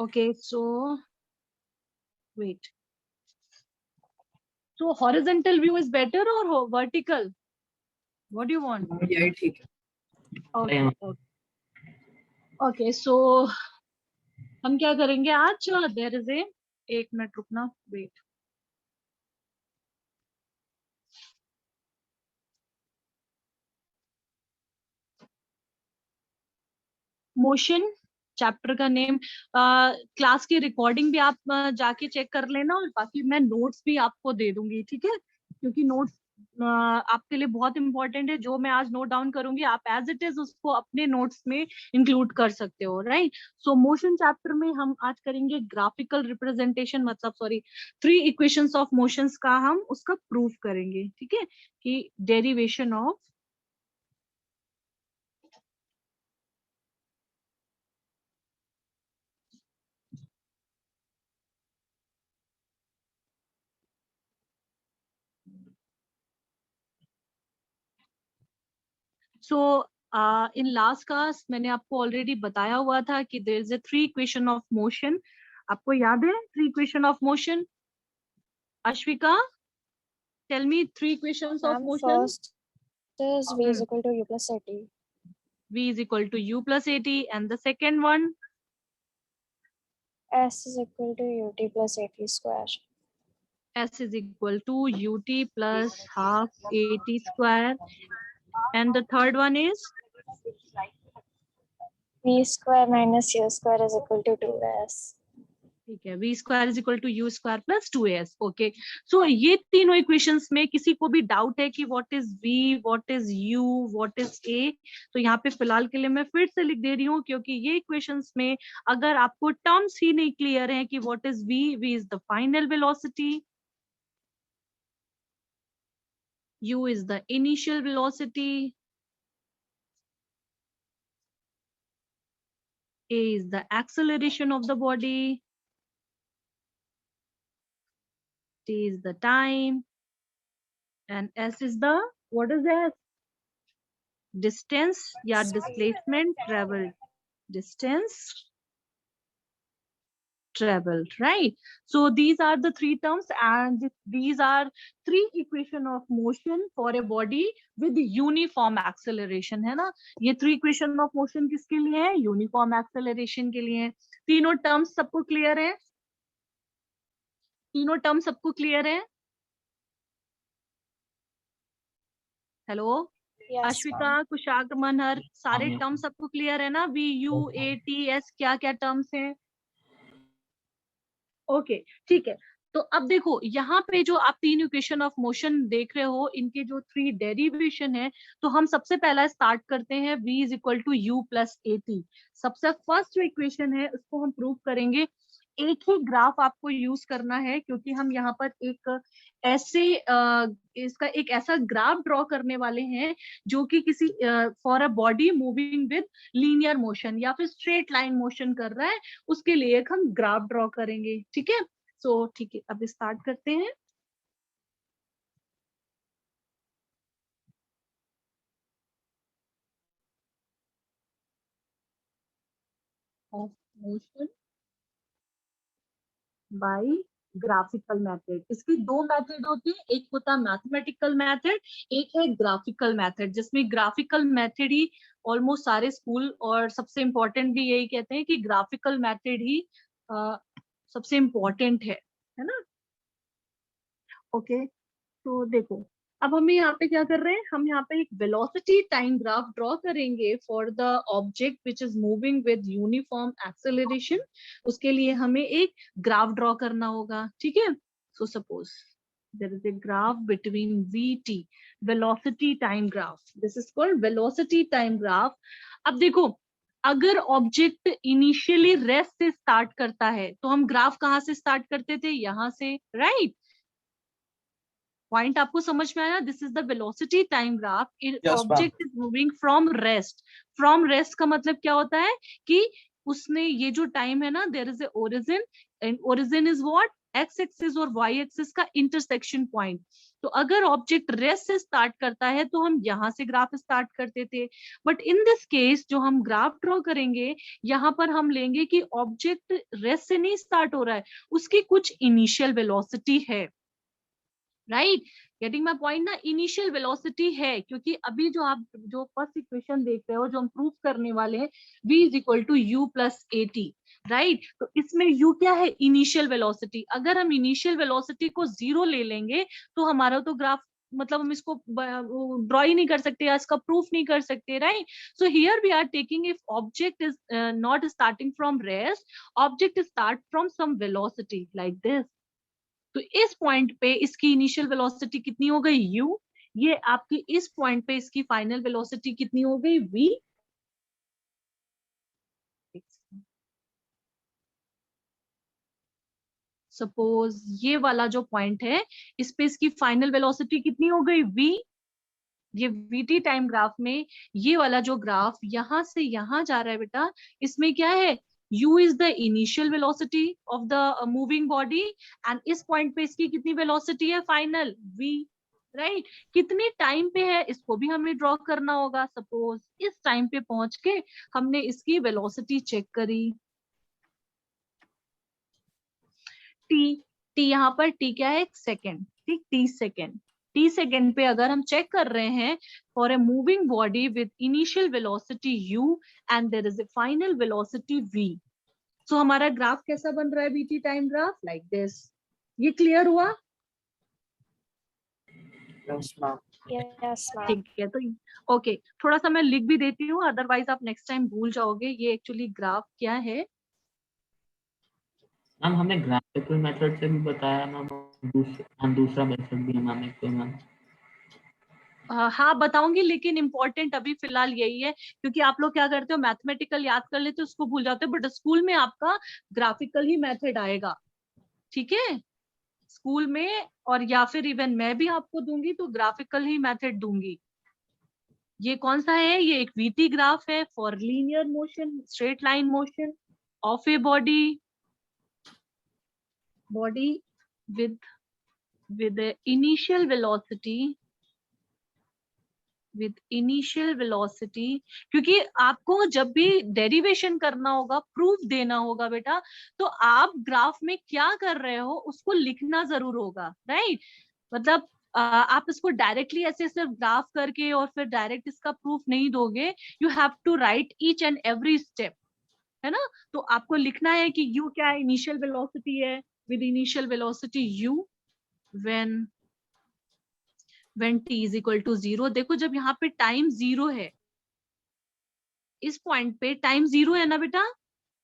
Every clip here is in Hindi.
Okay, so wait. So horizontal view is better or vertical? What do you want? Yeah, ठीक है. Okay, okay. So हम क्या करेंगे आज? There is a, एक मिनट रुकना, wait. मोशन चैप्टर का नेम, क्लास की रिकॉर्डिंग भी आप जाके चेक कर लेना, और बाकी मैं नोट्स भी आपको दे दूंगी, ठीक है? क्योंकि नोट्स आपके लिए बहुत इंपॉर्टेंट है। जो मैं आज नोट डाउन करूंगी आप एज इट इज उसको अपने नोट्स में इंक्लूड कर सकते हो, राइट? सो मोशन चैप्टर में हम आज करेंगे ग्राफिकल रिप्रेजेंटेशन, मतलब सॉरी, 3 इक्वेशंस ऑफ मोशंस का हम उसका प्रूफ करेंगे, ठीक है? कि derivation of so in last class मैंने आपको ऑलरेडी बताया हुआ था कि there is a 3 equation of motion. आपको याद है 3 equation of motion? Ashvika, tell me 3 equations of motion. First is v is equal to u plus at. V is equal to u plus at, and the second one? S is equal to ut plus at square. S is equal to ut plus half at square, and the third one is? V square minus u square is equal to 2s. ठीक है, v square is equal to u square plus 2s. Okay, so ये तीनों इक्वेशंस में किसी को भी डाउट है कि what is v, what is u, what is a, तो यहाँ पे फिलहाल के लिए मैं फिर से लिख दे रही हूँ, क्योंकि ये इक्वेशंस में अगर आपको टर्म्स ही नहीं क्लियर है कि what is v, v is the final velocity, u is the initial velocity, a is the acceleration of the body, t is the time, and s is the, what is that? Distance या displacement traveled. Distance traveled, right? So these are the 3 terms, and these are 3 equation of motion for a body with uniform acceleration, है ना? ये 3 equation of motion किसके लिए है? Uniform acceleration के लिए है। तीनों terms सबको clear है? तीनों terms सबको clear है? Hello Yes, Ashvika, ma'am. Kushag, Manhar, सारे टर्म सबको क्लियर है ना? V u a t s क्या क्या टर्म्स हैं? ओके, ठीक है। तो अब देखो यहाँ पे जो आप 3 इक्वेशन ऑफ मोशन देख रहे हो, इनके जो 3 डेरिवेशन है, तो हम सबसे पहला स्टार्ट करते हैं v is equal to u plus a t. सबसे फर्स्ट जो इक्वेशन है उसको हम प्रूव करेंगे। एक ही ग्राफ आपको यूज करना है, क्योंकि हम यहाँ पर एक ऐसे इसका एक ऐसा ग्राफ ड्रॉ करने वाले हैं जो कि किसी for a body moving with linear motion या फिर स्ट्रेट लाइन मोशन कर रहा है, उसके लिए एक हम ग्राफ ड्रॉ करेंगे, ठीक है? सो ठीक है, अब स्टार्ट करते हैं। Of motion by graphical method. इसकी 2 मेथड होती है, एक होता है मैथमेटिकल मेथड, एक है ग्राफिकल मेथड, जिसमें ग्राफिकल मेथड ही ऑलमोस्ट सारे स्कूल और सबसे इम्पोर्टेंट भी यही कहते हैं कि ग्राफिकल मेथड ही सबसे इम्पोर्टेंट है ना? ओके, तो देखो अब हम यहाँ पे क्या कर रहे हैं, हम यहाँ पे एक वेलोसिटी टाइम ग्राफ ड्रॉ करेंगे for the object which is moving with uniform acceleration. उसके लिए हमें एक ग्राफ ड्रॉ करना होगा, ठीक है? So suppose there is a graph between vt, velocity time graph, this is called velocity time graph. अब देखो अगर ऑब्जेक्ट इनिशियली रेस्ट से स्टार्ट करता है तो हम ग्राफ कहाँ से स्टार्ट करते थे? यहाँ से, राइट? पॉइंट आपको समझ में आया? This is the velocity time graph. Object is moving from rest. From rest का मतलब क्या होता है कि उसने ये जो टाइम है ना, there is a origin, and origin is what? X axis और वाई एक्सिस का इंटरसेक्शन पॉइंट। तो अगर ऑब्जेक्ट रेस्ट से स्टार्ट करता है तो हम यहाँ से ग्राफ स्टार्ट करते थे, बट इन दिस केस जो हम ग्राफ ड्रॉ करेंगे यहाँ पर हम लेंगे कि ऑब्जेक्ट रेस्ट से नहीं स्टार्ट हो रहा है, उसकी कुछ इनिशियल वेलोसिटी है, राइट, गेटिंग माय पॉइंट ना, इनिशियल वेलोसिटी है, क्योंकि अभी जो आप जो फर्स्ट इक्वेशन देख रहे हो जो हम प्रूव करने वाले हैं, v is equal to u plus a t, right, तो इसमें u क्या है, इनिशियल वेलोसिटी। अगर हम इनिशियल वेलोसिटी को 0 ले लेंगे तो हमारा तो ग्राफ, मतलब हम इसको ड्रॉ ही नहीं कर सकते या इसका प्रूफ नहीं कर सकते, right. So here we are taking, if object is not starting from rest, object start from some velocity like this, तो इस पॉइंट पे इसकी इनिशियल वेलोसिटी कितनी हो गई u, ये आपकी इस पॉइंट पे इसकी फाइनल वेलोसिटी कितनी हो गई v। सपोज ये वाला जो पॉइंट है इस पे इसकी फाइनल वेलोसिटी कितनी हो गई v, ये vt टाइम ग्राफ में ये वाला जो ग्राफ यहां से यहां जा रहा है बेटा, इसमें क्या है, u is the initial velocity of the moving body, and इस पॉइंट पे इसकी कितनी वेलोसिटी है फाइनल v, राइट। कितने टाइम पे है इसको भी हमें ड्रॉ करना होगा। सपोज इस टाइम पे पहुंच के हमने इसकी वेलोसिटी चेक करी, t, t यहाँ पर t क्या है, सेकेंड, ठीक, t सेकेंड, t सेकेंड पे अगर हम चेक कर रहे हैं for a moving body with initial velocity u and there is a final velocity v, so हमारा ग्राफ कैसा बन रहा है, vt time graph like this. ये क्लियर हुआ? Yes, ma'am. ठीक है, तो ओके, थोड़ा सा मैं लिख भी देती हूँ, अदरवाइज आप नेक्स्ट टाइम भूल जाओगे। ये एक्चुअली ग्राफ क्या है, मैम हमें ग्राफिकल मेथड से भी बताया मैम, दूसरा मेथड भी है मैम एक, मैम हाँ बताऊंगी, लेकिन इम्पोर्टेंट अभी फिलहाल यही है, क्योंकि आप लोग क्या करते हो, मैथमेटिकल याद कर लेते हो उसको भूल जाते हो, बट स्कूल में आपका ग्राफिकल ही मेथड आएगा, ठीक है, स्कूल में, और या फिर इवन मैं भी आपको दूंगी तो ग्राफिकल ही मेथड दूंगी। ये कौन सा है, ये एक वीटी ग्राफ है for linear motion, straight line motion of a body with the initial velocity, क्योंकि आपको जब भी डेरिवेशन करना होगा, प्रूफ देना होगा बेटा, तो आप ग्राफ में क्या कर रहे हो उसको लिखना जरूर होगा, राइट। मतलब आप इसको डायरेक्टली ऐसे सिर्फ ग्राफ करके और फिर डायरेक्ट इसका प्रूफ नहीं दोगे, you have to write each and every step, है ना। तो आपको लिखना है कि u क्या है, इनिशियल वेलोसिटी है, with initial velocity u when t is equal to 0। देखो जब यहाँ पे टाइम 0 है, इस पॉइंट पे टाइम 0 है ना बेटा,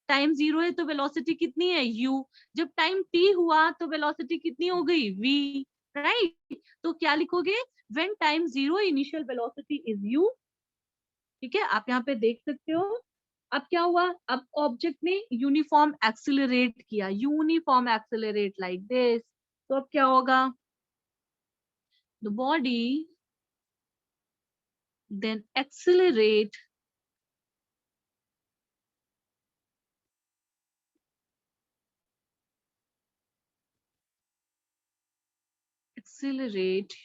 टाइम 0 है तो वेलोसिटी कितनी है u, जब टाइम t हुआ तो वेलोसिटी कितनी हो गई v, राइट। तो क्या लिखोगे, when time 0 initial velocity is u, ठीक है, आप यहाँ पे देख सकते हो। अब क्या हुआ, अब ऑब्जेक्ट ने यूनिफॉर्म एक्सिलरेट किया, यूनिफॉर्म एक्सिलरेट लाइक दिस, तो अब क्या होगा, the body then accelerate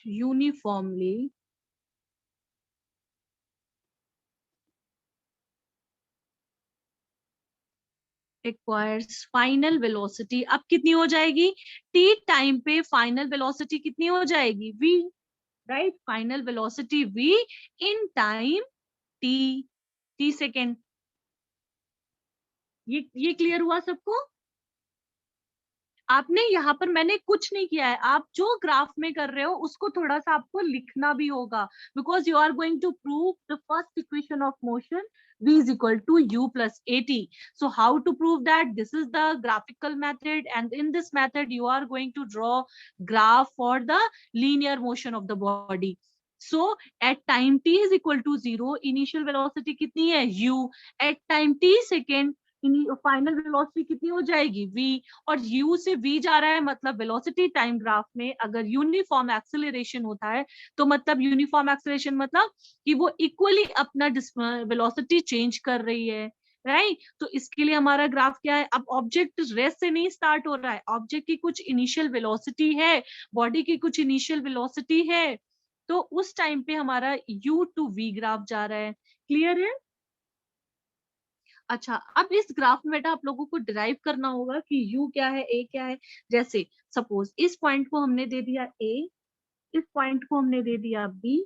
uniformly acquires final velocity। अब कितनी हो जाएगी, t टाइम पे फाइनल वेलोसिटी कितनी हो जाएगी, v, right, final velocity v in time t second. ये क्लियर हुआ सबको? आपने यहाँ पर, मैंने कुछ नहीं किया है, आप जो ग्राफ में कर रहे हो उसको थोड़ा सा आपको लिखना भी होगा, because you are going to prove the first equation of motion v is equal to u plus at। so how to prove that, this is the graphical method, and in this method you are going to draw graph for the linear motion of the body। so at time t is equal to 0 initial velocity कितनी है u, at time t second final velocity कितनी हो जाएगी v, और u से v जा रहा है, मतलब वेलोसिटी टाइम ग्राफ में अगर यूनिफॉर्म एक्सेलरेशन होता है तो मतलब यूनिफॉर्म एक्सेलरेशन मतलब कि वो इक्वली अपना वेलोसिटी चेंज कर रही है, राइट। तो इसके लिए हमारा ग्राफ क्या है, अब ऑब्जेक्ट रेस्ट से नहीं स्टार्ट हो रहा है, ऑब्जेक्ट की कुछ इनिशियल वेलोसिटी है, बॉडी की कुछ इनिशियल वेलोसिटी है, तो उस टाइम पे हमारा u टू v ग्राफ जा रहा है। क्लियर है? अच्छा, अब इस ग्राफ में बेटा आप लोगों को डिराइव करना होगा कि u क्या है, a क्या है। जैसे सपोज इस पॉइंट को हमने दे दिया a, इस पॉइंट को हमने दे दिया b,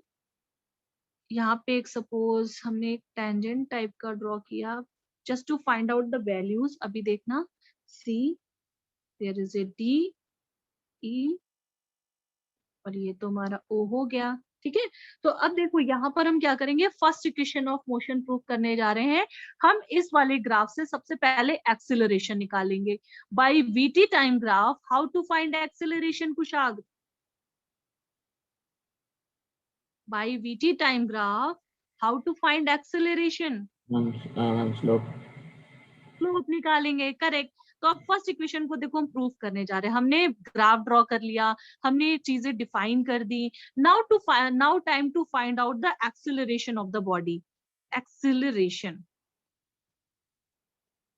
यहाँ पे एक सपोज हमने एक टेंजेंट टाइप का ड्रॉ किया just to find out the values. अभी देखना c, there is a d, e, और ये तो हमारा o हो गया। ठीक है, तो अब देखो यहाँ पर हम क्या करेंगे, first equation of motion prove करने जा रहे हैं। हम इस वाले ग्राफ से सबसे पहले एक्सिलरेशन निकालेंगे by vt time graph. How to find acceleration Kushag? By vt time graph how to find acceleration? Slope. Slope निकालेंगे, करेक्ट। तो अब फर्स्ट इक्वेशन को देखो हम प्रूव करने जा रहे हैं, हमने ग्राफ ड्रॉ कर लिया, हमने चीजें डिफाइन कर दी। Now time to find out the acceleration of the body. Acceleration,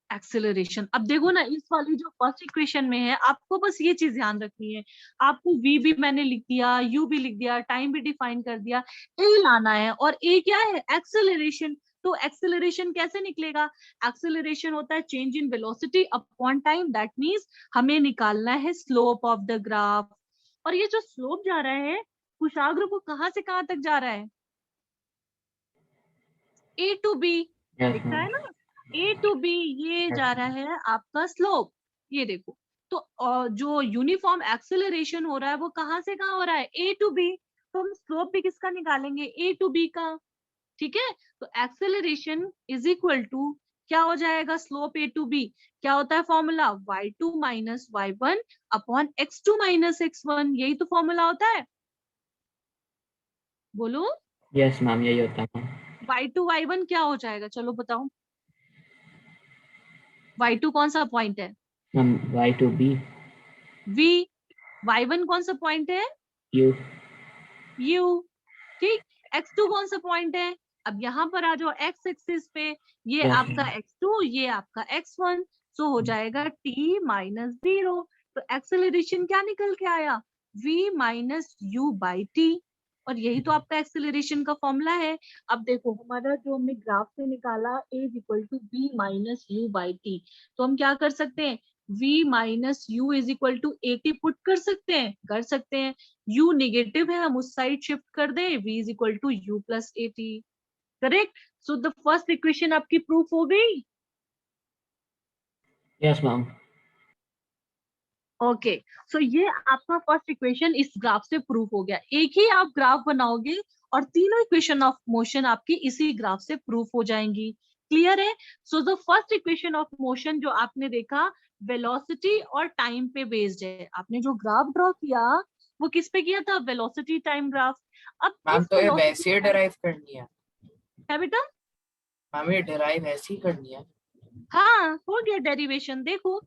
acceleration. अब देखो ना, इस वाली जो फर्स्ट इक्वेशन में है, आपको बस ये चीज ध्यान रखनी है, आपको v भी मैंने लिख दिया, u भी लिख दिया, टाइम भी डिफाइन कर दिया, a लाना है, और a क्या है, एक्सिलरेशन। तो एक्सिलरेशन कैसे निकलेगा? एक्सिलरेशन होता है change in velocity upon time, that means हमें निकालना है स्लोप ऑफ द ग्राफ। और ये जो स्लोप जा रहा है कुशाग्र को कहां से कहां तक जा रहा है? a टू b, यस दिख रहा मैम। है ना, a टू b, ये जा रहा है आपका स्लोप। ये देखो, तो जो यूनिफॉर्म एक्सेलरेशन हो रहा है वो कहां से कहां हो रहा है, a टू b। तो हम स्लोप भी किसका निकालेंगे, a टू b का। ठीक है, तो एक्सेलरेशन इज इक्वल टू क्या हो जाएगा, स्लोप a टू b। क्या होता है formula, y2 minus y1 upon x2 minus x1, यही तो फॉर्मूला होता है, बोलो। यस मैम, यही होता है मैम। y2 y1 क्या हो जाएगा, चलो बताओ। y2 कौन सा पॉइंट है, ma'am y to b v। y1 कौन सा पॉइंट है, u। u। ठीक, x2 कौन सा पॉइंट है, अब यहाँ पर आ जाओ x एक्सिस पे, ये यस आपका x2, ये आपका x1, सो हो जाएगा t माइनस 0। तो एक्सेलरेशन क्या निकल के आया, v minus u by t, और यही तो आपका एक्सेलरेशन का फॉर्मूला है। अब देखो हमारा जो हमने ग्राफ से निकाला a is equal to b minus u by t, तो हम क्या कर सकते हैं, v minus u is equal to a t put कर सकते हैं, कर सकते हैं। u नेगेटिव है, हम उस साइड शिफ्ट कर दें, v is equal to u plus a t. Correct, so the first equation आपकी प्रूफ हो गई। Yes ma'am. ओके, सो ये आपका फर्स्ट इक्वेशन इस ग्राफ से प्रूफ हो गया। एक ही आप ग्राफ बनाओगे और तीनों इक्वेशन ऑफ मोशन आपकी इसी ग्राफ से प्रूफ हो जाएंगी। क्लियर है? सो the first equation of motion जो आपने देखा वेलोसिटी और टाइम पे बेस्ड है। आपने जो ग्राफ ड्रॉ किया वो किस पे किया था, वेलोसिटी टाइम ग्राफ। अब मैम इस तो ये वेलोसिटी वैसे ही डिराइव करनी है, है बेटा, मैम ये डिराइव ऐसे ही करनी है। हाँ हो गया डेरिवेशन। देखो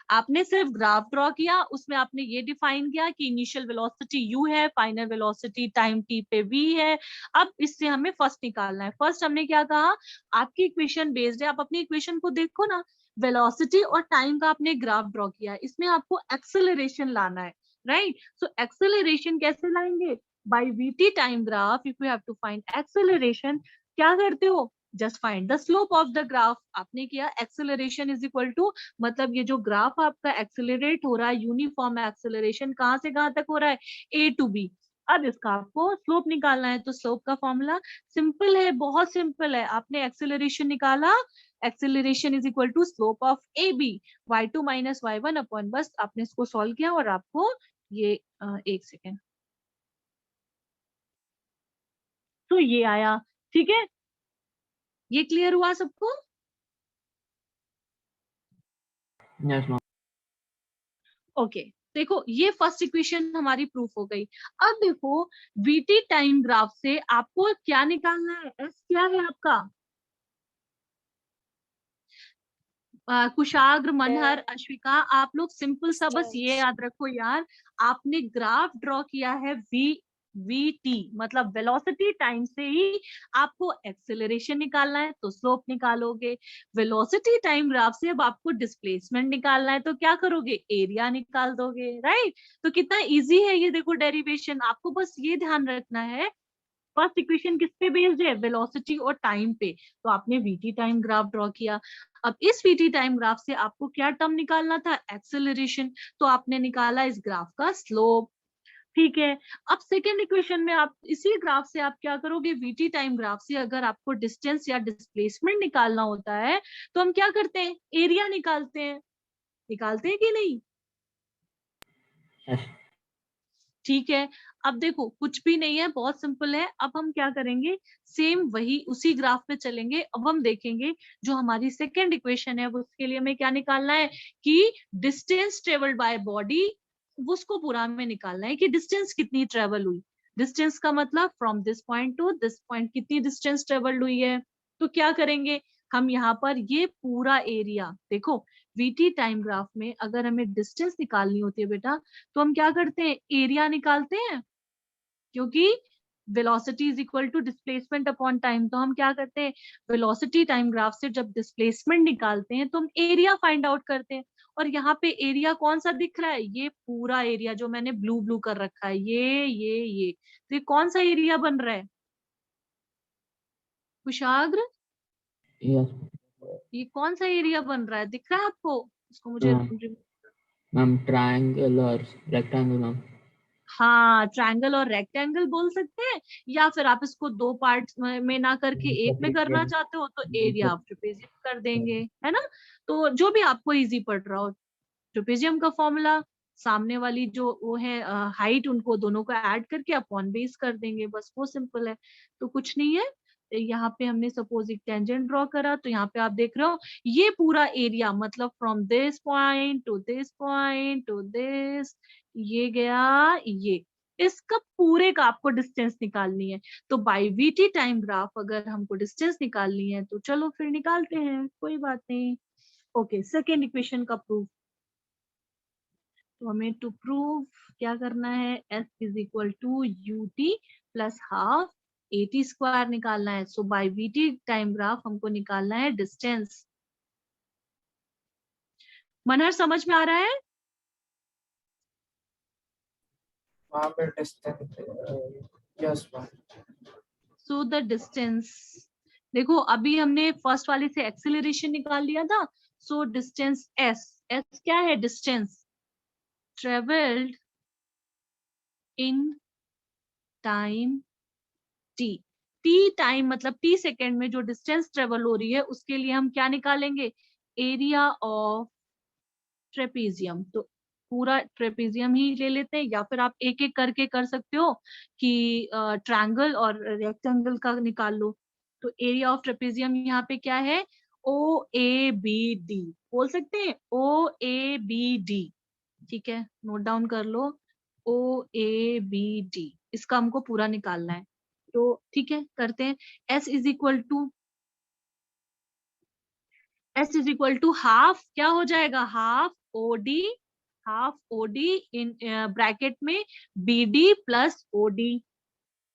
आपने सिर्फ ग्राफ ड्रॉ किया, उसमें आपने ये डिफाइन किया कि इनिशियल वेलोसिटी u है, फाइनल वेलोसिटी टाइम t पे v है। अब इससे हमें फर्स्ट निकालना है। फर्स्ट हमने क्या कहा, आपकी इक्वेशन बेस्ड है, आप अपनी इक्वेशन को देखो ना, वेलोसिटी और टाइम का आपने ग्राफ ड्रॉ किया है, इसमें आपको एक्सेलरेशन लाना है, राइट। सो एक्सेलरेशन कैसे लाएंगे, by vt time graph. If you have to find acceleration, क्या करते हो, just find the slope of the graph. आपने किया एक्सेलरेशन इज इक्वल टू, मतलब ये जो ग्राफ आपका एक्सेलरेट हो रहा है, यूनिफॉर्म एक्सेलरेशन कहां से कहां तक हो रहा है, ए टू बी। अब इसका आपको स्लोप निकालना है, तो स्लोप का फॉर्मूला सिंपल है, बहुत सिंपल है। आपने एक्सेलरेशन निकाला, acceleration is equal to slope of a b, y2 minus y1 upon, बस आपने इसको सॉल्व किया और आपको ये एक सेकेंड, तो ये आया। ठीक है, ये क्लियर हुआ सबको? Yes ma'am. ओके, देखो ये फर्स्ट इक्वेशन हमारी प्रूफ हो गई। अब देखो वीटी टाइम ग्राफ से आपको क्या निकालना है, एस क्या है आपका, कुशाग्र, मनहर, अश्विका, आप लोग सिंपल सा बस ये Distance. याद रखो यार, आपने ग्राफ ड्रॉ किया है वी vt, मतलब वेलोसिटी टाइम से ही आपको एक्सेलरेशन निकालना है तो स्लोप निकालोगे, वेलोसिटी टाइम ग्राफ से अब आपको डिस्प्लेसमेंट निकालना है तो क्या करोगे, एरिया निकाल दोगे, राइट। तो कितना इजी है ये, देखो डेरिवेशन। आपको बस ये ध्यान रखना है फर्स्ट इक्वेशन किस पे बेस्ड है, वेलोसिटी और टाइम पे। तो आपने वीटी टाइम ग्राफ ड्रॉ किया। अब इस वीटी टाइम ग्राफ से आपको क्या टर्म निकालना था, एक्सेलरेशन। तो आपने निकाला इस ग्राफ का स्लोप, ठीक है। अब सेकेंड इक्वेशन में आप इसी ग्राफ से आप क्या करोगे, वीटी टाइम ग्राफ से अगर आपको डिस्टेंस या डिस्प्लेसमेंट निकालना होता है तो हम क्या करते हैं, एरिया निकालते हैं। निकालते हैं कि नहीं, Yes. ठीक है। अब देखो कुछ भी नहीं है, बहुत सिंपल है। अब हम क्या करेंगे, सेम वही उसी ग्राफ पे चलेंगे। अब हम देखेंगे जो हमारी सेकेंड इक्वेशन है उसके लिए हमें क्या निकालना है कि डिस्टेंस ट्रेवल्ड बाय बॉडी, उसको पूरा हमें निकालना है कि डिस्टेंस कितनी ट्रेवल हुई। डिस्टेंस का मतलब from this point two this point कितनी डिस्टेंस ट्रेवल्ड हुई है। तो क्या करेंगे हम, यहाँ पर ये पूरा एरिया देखो, वीटी टाइम ग्राफ में अगर हमें डिस्टेंस निकालनी होती है बेटा तो हम क्या करते हैं, एरिया निकालते हैं, क्योंकि velocity is equal to displacement upon time. तो हम क्या करते हैं, वेलोसिटी टाइम ग्राफ से जब डिस्प्लेसमेंट निकालते हैं तो हम एरिया फाइंड आउट करते हैं। और यहाँ पे एरिया कौन सा दिख रहा है, ये पूरा एरिया जो मैंने ब्लू ब्लू कर रखा है, ये तो ये कौन सा एरिया बन रहा है, कुशाग्र, Yes. ये कौन सा एरिया बन रहा है, दिख रहा है आपको, इसको मुझे मैम ट्रायंगल और रेक्टेंगल मैम। हाँ, ट्रायंगल और रेक्टेंगल बोल सकते हैं, या फिर आप इसको दो पार्ट में ना करके एक में करना चाहते हो तो एरिया ऑफ ट्रेपेजियम कर देंगे, है ना। तो जो भी आपको इजी पड़ रहा हो, ट्रेपेजियम का फॉर्मूला, सामने वाली जो वो है हाइट, उनको दोनों को ऐड करके अपॉन बेस कर देंगे, बस वो सिंपल है। तो कुछ नहीं है। यहाँ पे हमने सपोज एक टेंजेंट ड्रॉ करा, तो यहाँ पे आप देख रहे हो ये पूरा एरिया, मतलब from this point two this point two this, ये गया ये, इसका पूरे का आपको डिस्टेंस निकालनी है। तो बाई वीटी टाइम ग्राफ अगर हमको डिस्टेंस निकालनी है तो चलो फिर निकालते हैं, कोई बात नहीं। ओके, सेकेंड इक्वेशन का प्रूफ। तो हमें टू प्रूव क्या करना है, s is equal to u t plus half a t square निकालना है। So by v t time graph हमको निकालना है डिस्टेंस। मनहर समझ में आ रहा है, वहाँ पे distance, yes ma'am. So the distance, देखो अभी हमने फर्स्ट वाले से एक्सेलरेशन निकाल लिया था। सो डिस्टेंस s, s क्या है, distance travelled in time t, t time मतलब t सेकेंड में जो डिस्टेंस ट्रेवल हो रही है उसके लिए हम क्या निकालेंगे, एरिया ऑफ ट्रेपेजियम। तो पूरा ट्रेपेजियम ही ले लेते हैं, या फिर आप एक एक करके कर सकते हो कि ट्रायंगल और रेक्टेंगल का निकाल लो। तो एरिया ऑफ ट्रेपेजियम यहाँ पे क्या है, ओ ए बी डी बोल सकते हैं, ओ ए बी डी, ठीक है, नोट डाउन कर लो, ओ ए बी डी, इसका हमको पूरा निकालना है। तो ठीक है करते हैं, s is equal to, s is equal to half, क्या हो जाएगा, half o d, half o d in bracket में b d plus o d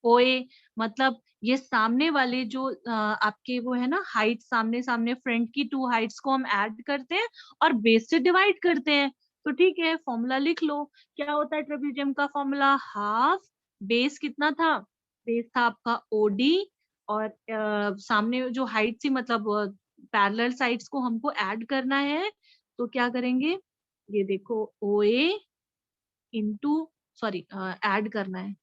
o a. मतलब ये सामने वाले जो आपके वो है ना हाइट, सामने सामने फ्रंट की टू हाइट्स को हम ऐड करते हैं और बेस से डिवाइड करते हैं। तो ठीक है, फॉर्मूला लिख लो, क्या होता है ट्रेपेजियम का फॉर्मूला, हाफ बेस कितना था, बेस था आपका ओडी, और सामने जो हाइट थी मतलब पैरेलल साइड्स को हमको ऐड करना है। तो क्या करेंगे, ये देखो O A into, sorry add करना है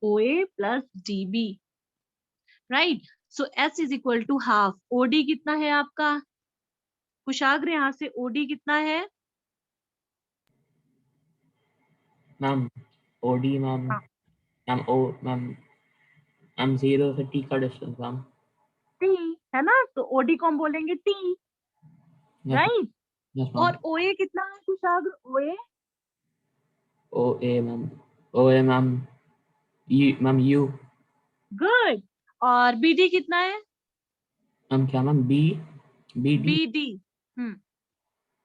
OA plus DB, right. So S is equal to half, OD कितना है आपका कुशाग्र, यहाँ से OD कितना है, मैम ओडी मैम, हाँ, मैम ओ मैम, मैम 0 से t का डिस्टेंस मैम। T है ना, तो OD को हम बोलेंगे T, राइट। Yes ma'am. और OA कितना है Kushagra, OA O A ma'am, O A ma'am, u ma'am, u good, और BD कितना है, मैम, क्या ma'am, B B D, BD,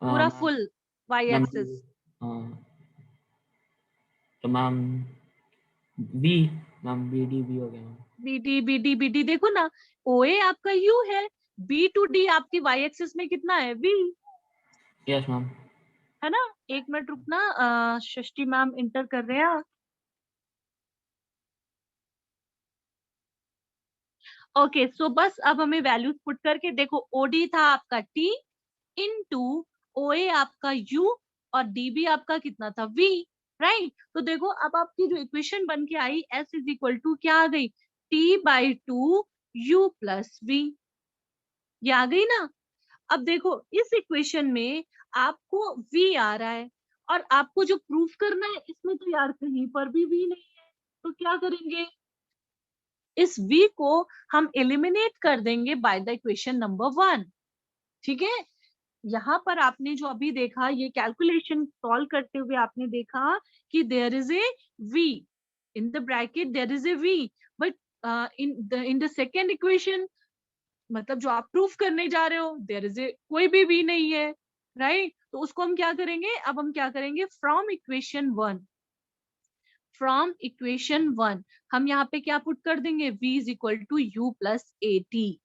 पूरा ma'am full Y ma'am axis, तो मैम बी, मैम BD हो गया मैम। BD देखो ना, OA आपका U है, B to D आपकी y एक्सिस में कितना है, V, यस मैम। है ना। एक मिनट रुकना, सृष्टि मैम इंटर कर रहे हैं। ओके, सो बस अब हमें वैल्यूज पुट करके देखो, OD था आपका T इनटू OA आपका U और DB आपका कितना था, V, राइट। तो देखो अब आपकी जो इक्वेशन बन के आई, S इज इक्वल टू क्या आ गई, T/2 U प्लस V, ये आ गई ना। अब देखो इस इक्वेशन में आपको V आ रहा है और आपको जो प्रूफ करना है इसमें तो यार कहीं पर भी V नहीं है, तो क्या करेंगे, इस V को हम एलिमिनेट कर देंगे बाय द इक्वेशन नंबर 1, ठीक है। यहाँ पर आपने जो अभी देखा, ये कैलकुलेशन सॉल्व करते हुए आपने देखा कि there is a V in the bracket, there is a V, but in the second equation, मतलब जो आप प्रूफ करने जा रहे हो, देयर इज ए कोई भी V नहीं है, राइट। तो उसको हम क्या करेंगे, अब हम क्या करेंगे, फ्रॉम इक्वेशन 1 हम यहाँ पे क्या पुट कर देंगे, V is equal to U plus AT,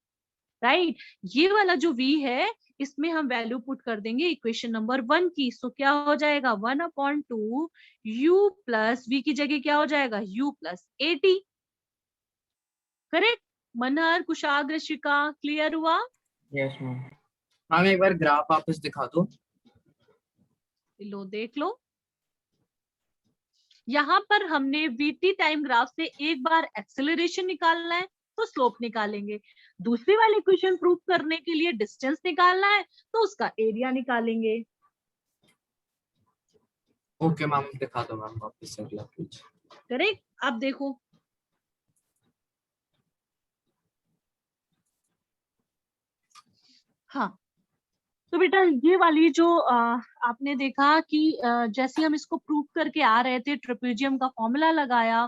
right. ये वाला जो V है इसमें हम वैल्यू पुट कर देंगे इक्वेशन नंबर 1 की, सो क्या हो जाएगा 1/2 U प्लस V की जगह क्या हो जाएगा, U plus AT, correct. Manhar, Kushagra, Shika, clear हुआ। Yes ma'am. मैम एक बार ग्राफ वापस दिखा दो। लो देख लो, यहाँ पर हमने VT टाइम ग्राफ से एक बार एक्सेलरेशन निकालना है तो स्लोप निकालेंगे, दूसरी वाली इक्वेशन प्रूव करने के लिए डिस्टेंस निकालना है तो उसका एरिया निकालेंगे। ओके मैम दिखा दो मैम वापस से अगला पेज। करेक्ट। अब देखो हाँ, तो बेटा ये वाली जो आपने देखा कि जैसे हम इसको प्रूव करके आ रहे थे, ट्रेपेजियम का फॉर्मूला लगाया,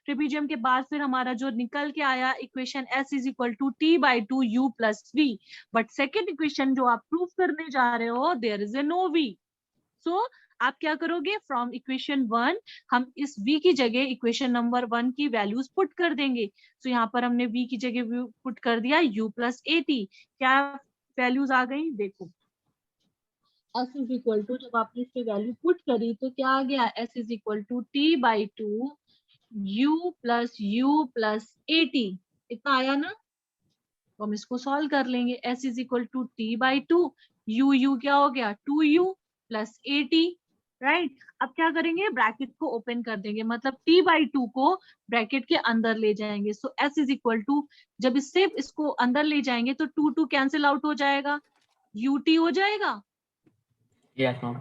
ट्रेपेजियम के बाद फिर हमारा जो निकल के आया equation S is equal to T/2 U plus V, but second equation जो आप प्रूव करने जा रहे हो, there is a no V, so आप क्या करोगे, फ्रॉम इक्वेशन 1 हम इस V की जगह इक्वेशन नंबर 1 की वैल्यूज पुट कर देंगे। सो यहाँ पर हमने V की जगह पुट कर दिया U प्लस AT, क्या वैल्यूज आ गई देखो, S इज इक्वल टू, जब आपने इसकी वैल्यू पुट करी तो क्या आ गया, S is equal to T/2 U plus AT, इतना आया ना। तो हम इसको सॉल्व कर लेंगे, S is equal to T/2 U क्या हो गया 2U प्लस AT, राइट। अब क्या करेंगे, ब्रैकेट को ओपन कर देंगे, मतलब T/2 को ब्रैकेट के अंदर ले जाएंगे, सो S इज इक्वल टू, जब इससे इसको अंदर ले जाएंगे तो 2 कैंसिल आउट हो जाएगा, UT हो जाएगा। Yes ma'am.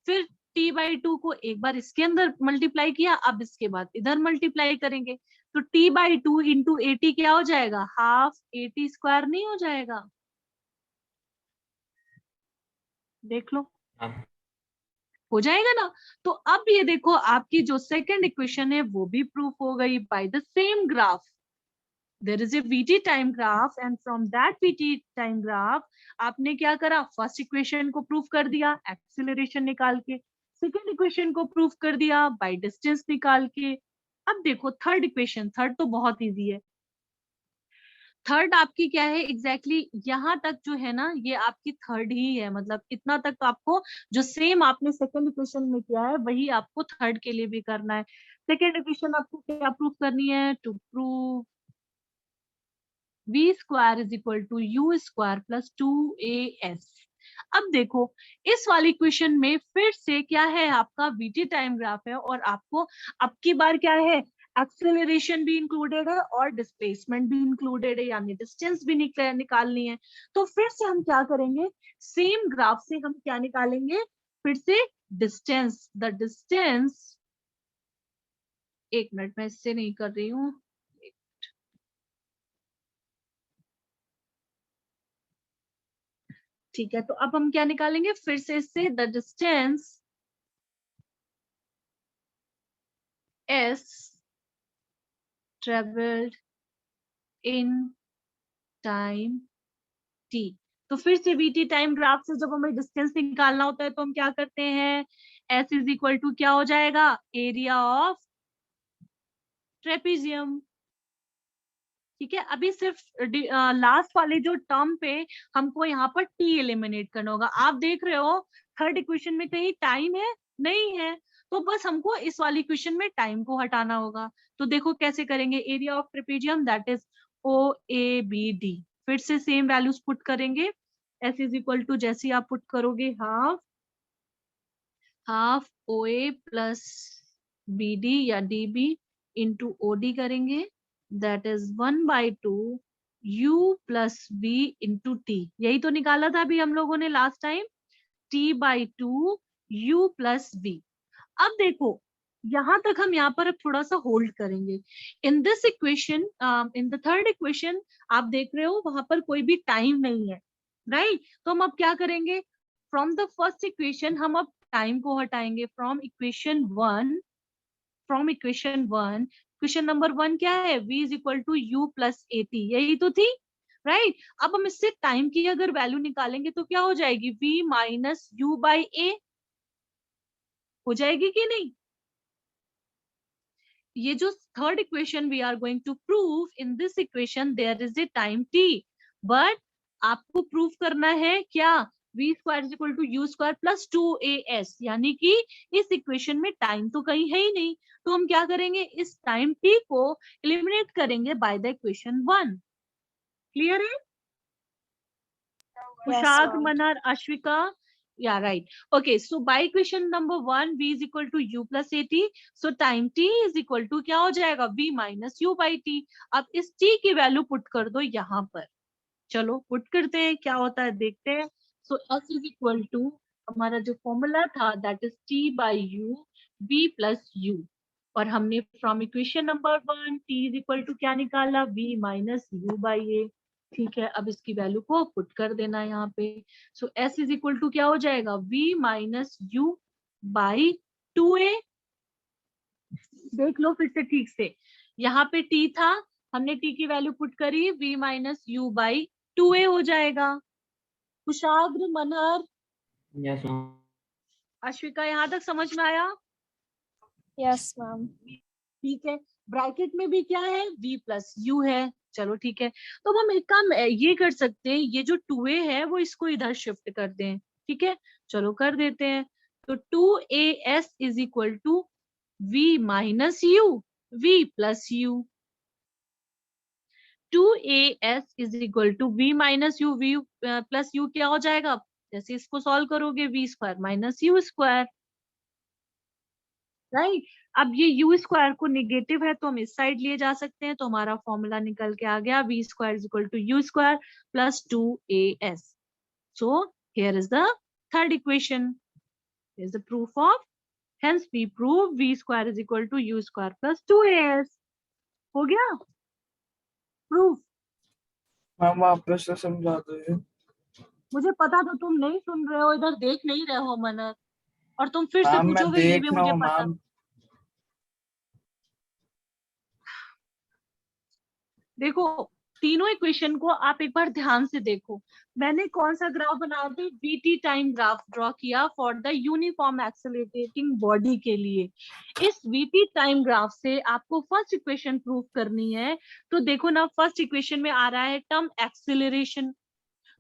फिर T/2 को एक बार इसके अंदर मल्टीप्लाई किया, अब इसके बाद इधर मल्टीप्लाई करेंगे, तो T/2 इंटू AT क्या हो जाएगा, हाफ AT स्क्वायर नहीं हो जाएगा, देख लो मैम हो जाएगा ना। तो अब ये देखो आपकी जो सेकंड इक्वेशन है वो भी प्रूफ हो गई by the same graph, there is a VT time graph and from that VT time graph आपने क्या करा, फर्स्ट इक्वेशन को प्रूफ कर दिया एक्सीलरेशन निकाल के, सेकंड इक्वेशन को प्रूफ कर दिया बाय डिस्टेंस निकाल के। अब देखो थर्ड इक्वेशन, थर्ड तो बहुत इजी है, थर्ड आपकी क्या है एग्जैक्टली यहाँ तक जो है ना ये आपकी थर्ड ही है, मतलब इतना तक तो आपको जो सेम आपने सेकंड इक्वेशन में किया है वही आपको थर्ड के लिए भी करना है। सेकंड इक्वेशन आपको क्या प्रूफ करनी है, to prove V square is equal to U square plus 2AS। अब देखो इस वाली इक्वेशन में फिर से क्या है, आपका VT टाइम ग्राफ है और आपको अब की बार क्या है, एक्सेलरेशन भी इंक्लूडेड है और डिस्प्लेसमेंट भी इंक्लूडेड है, यानी डिस्टेंस भी निकालनी है। तो फिर से हम क्या करेंगे, सेम ग्राफ से हम क्या निकालेंगे, फिर से डिस्टेंस, द डिस्टेंस, एक मिनट मैं इससे नहीं कर रही हूँ, ठीक है। तो अब हम क्या निकालेंगे, फिर से इससे the distance S traveled in time T। तो फिर से VT टाइम ग्राफ से जब हमें डिस्टेंस निकालना होता है तो हम क्या करते हैं, S इज इक्वल टू क्या हो जाएगा, एरिया ऑफ ट्रेपेजियम। ठीक है, अभी सिर्फ लास्ट वाले जो टर्म पे हमको यहाँ पर टी एलिमिनेट करना होगा। आप देख रहे हो थर्ड इक्वेशन में कहीं टाइम है, नहीं है, तो बस हमको इस वाली इक्वेशन में टाइम को हटाना होगा। तो देखो कैसे करेंगे, area of trapezium that is o a b d, फिर से सेम वैल्यूज पुट करेंगे। एस इज इक्वल टू जैसे आप पुट करोगे half o a plus b d या d b into o d करेंगे, that is 1/2 u plus v into t. यही तो निकाला था अभी हम लोगों ने last time, t/2 u plus v। अब देखो यहां तक हम यहाँ पर अब थोड़ा सा होल्ड करेंगे। इन this equation, in the third equation आप देख रहे हो वहां पर कोई भी टाइम नहीं है, राइट? तो हम अब क्या करेंगे, फ्रॉम द फर्स्ट इक्वेशन हम अब टाइम को हटाएंगे। From equation one question number 1 क्या है, v is equal to u plus a t, यही तो थी, राइट? अब हम इससे टाइम की अगर वैल्यू निकालेंगे तो क्या हो जाएगी, v minus u by a हो जाएगी कि नहीं? ये जो third equation we are going to prove, in this equation there is a time t, but आपको प्रूव करना है क्या, v square is equal to u square plus 2as, यानी कि इस इक्वेशन में टाइम तो कहीं है ही नहीं। तो हम क्या करेंगे, इस टाइम t को एलिमिनेट करेंगे बाय द इक्वेशन 1। क्लियर है? कुशाग, ma'am. मनर, Ashwika, yeah, right. Okay, so by equation number 1 v is equal to u plus at, so time t is equal to क्या हो जाएगा, v minus u by t। अब इस t की वैल्यू पुट कर दो यहाँ पर, चलो पुट करते हैं क्या होता है देखते हैं। so s is equal to हमारा जो फॉर्मूला था that is t by u v plus u, और हमने from equation number 1 t is equal to क्या निकाला, v minus u by a। ठीक है, अब इसकी वैल्यू को पुट कर देना यहाँ पे। सो s इज इक्वल टू क्या हो जाएगा, v minus u by 2a। देख लो फिर से ठीक से, यहाँ पे t था, हमने t की वैल्यू पुट करी, v minus u by 2a हो जाएगा। कुशाग्र, मनहर, यस मैम। अश्विका, यहाँ तक समझ में आया? Yes, ma'am. ठीक है, ब्रैकेट में भी क्या है, v प्लस यू है। चलो ठीक है, तो अब हम एक काम ये कर सकते हैं, ये जो 2a है वो इसको इधर शिफ्ट कर दें। ठीक है, चलो कर देते हैं। तो 2as is equal to v minus u, v plus u. 2as is equal to v minus u, v plus u क्या हो जाएगा, जैसे इसको सॉल्व करोगे v square minus u square, right? अब ये u स्क्वायर को निगेटिव है तो हम इस साइड लिए जा सकते हैं, तो हमारा फॉर्मूला निकल के आ गया, v square is equal to u square plus 2as। So here is the third equation, is the proof of, hence we prove v square is equal to u square plus 2as। हो गया प्रूफ? मैम वापस से समझा दो। मुझे पता था तुम नहीं सुन रहे हो, इधर देख नहीं रहे हो मनर, और तुम फिर से मैम मैं पूछोगे ये देख भी रहा मुझे हूँ पता। मैम। देखो तीनों इक्वेशन को आप एक बार ध्यान से देखो, मैंने कौन सा ग्राफ बनाया था, वीटी टाइम ग्राफ ड्रॉ किया for the uniform accelerating body के लिए। इस वीटी टाइम ग्राफ से आपको फर्स्ट इक्वेशन प्रूव करनी है, तो देखो ना फर्स्ट इक्वेशन में आ रहा है term acceleration.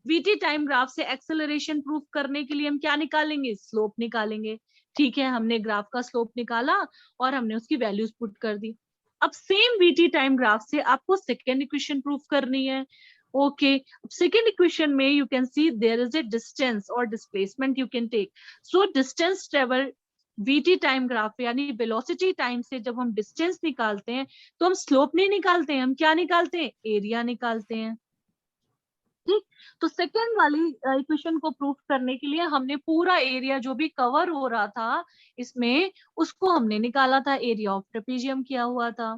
VT time graph से एक्सेलरेशन प्रूफ करने के लिए हम क्या निकालेंगे, स्लोप निकालेंगे। ठीक है, हमने ग्राफ का स्लोप निकाला और हमने उसकी वैल्यूज पुट कर दी। अब सेम वीटी टाइम ग्राफ से आपको सेकेंड इक्वेशन प्रूफ करनी है। ओके, सेकेंड इक्वेशन में you can see there is a distance और displacement you can take. So distance travel v t time graph यानी वेलोसिटी टाइम से जब हम डिस्टेंस निकालते हैं तो हम स्लोप नहीं निकालते हैं, हम क्या निकालते हैं, एरिया निकालते हैं। ठीक, तो सेकेंड वाली इक्वेशन को प्रूफ करने के लिए हमने पूरा एरिया जो भी कवर हो रहा था इसमें, उसको हमने निकाला था, एरिया ऑफ ट्रेपेजियम किया हुआ था,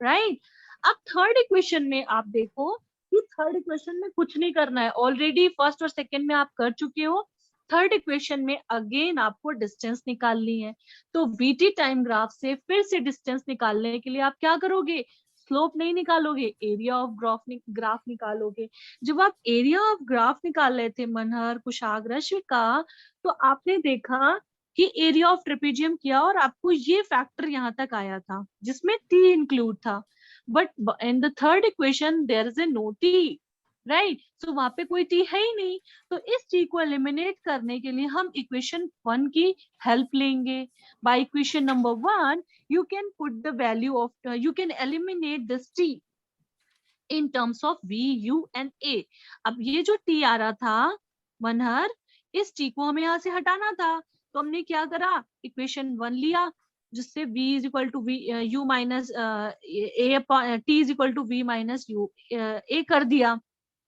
राइट? अब थर्ड इक्वेशन में आप देखो कि थर्ड इक्वेशन में कुछ नहीं करना है, ऑलरेडी फर्स्ट और सेकेंड में आप कर चुके हो। थर्ड इक्वेशन में अगेन आपको डिस्टेंस निकालनी है, तो वीटी टाइम ग्राफ से फिर से डिस्टेंस निकालने के लिए आप क्या करोगे, स्लोप नहीं निकालोगे, एरिया ऑफ ग्राफ निकालोगे। जब आप एरिया ऑफ ग्राफ निकाल रहे थे मनहर, कुशाग्र, अश्विका, तो आपने देखा कि एरिया ऑफ ट्रेपेजियम किया और आपको ये फैक्टर यहाँ तक आया था जिसमें t इंक्लूड था, but in the third equation there is a no t, right? So वहां पे कोई t है ही नहीं, तो इस t को एलिमिनेट करने के लिए हम इक्वेशन 1 की हेल्प लेंगे. By equation number 1 you can put the value of you can eliminate this t in terms of v, u and a. अब ये जो t आ रहा था मनहर, इस t को हमें यहाँ से हटाना था, तो हमने क्या करा, इक्वेशन 1 लिया जिससे v is equal to v u minus a t is equal to v minus u a कर दिया,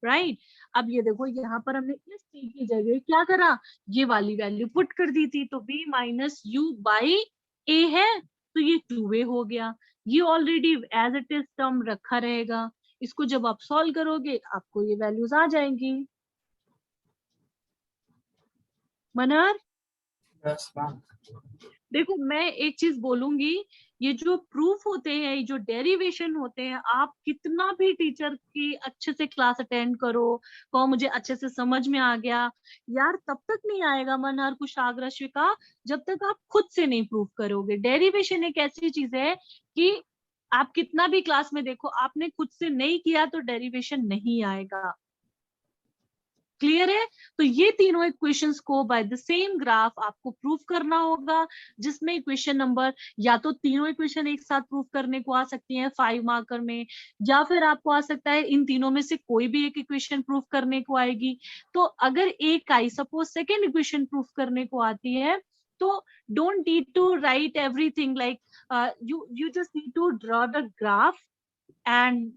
राइट? अब ये देखो यहाँ पर हमने इस t की जगह क्या करा, ये वाली वैल्यू पुट कर दी थी, तो v minus u by a है, तो ये 2a हो गया. ये already as it is term रखा रहेगा, इसको जब आप सॉल्व करोगे आपको ये वैल्यूज आ जाएंगी. Manhar yes ma'am. देखो मैं एक चीज बोलूंगी, ये जो प्रूफ होते हैं, ये जो डेरिवेशन होते हैं, आप कितना भी टीचर की अच्छे से क्लास अटेंड करो, कहो मुझे अच्छे से समझ में आ गया, यार तब तक नहीं आएगा मनहर, कुशाग्र, शिका, जब तक आप खुद से नहीं प्रूफ करोगे. डेरिवेशन एक ऐसी चीज है कि आप कितना भी क्लास में देखो, आपने खुद से नहीं किया तो डेरिवेशन नहीं आएगा. क्लियर है? तो ये तीनों इक्वेशंस को बाय द सेम ग्राफ आपको प्रूफ करना होगा, जिसमें इक्वेशन नंबर, या तो तीनों इक्वेशन एक साथ प्रूफ करने को आ सकती हैं 5 मार्कर में, या फिर आपको आ सकता है इन तीनों में से कोई भी एक इक्वेशन प्रूफ करने को आएगी. तो अगर एक आई, सपोज सेकेंड इक्वेशन प्रूफ करने को आती है, तो don't need to write everything, like you just need to draw the graph and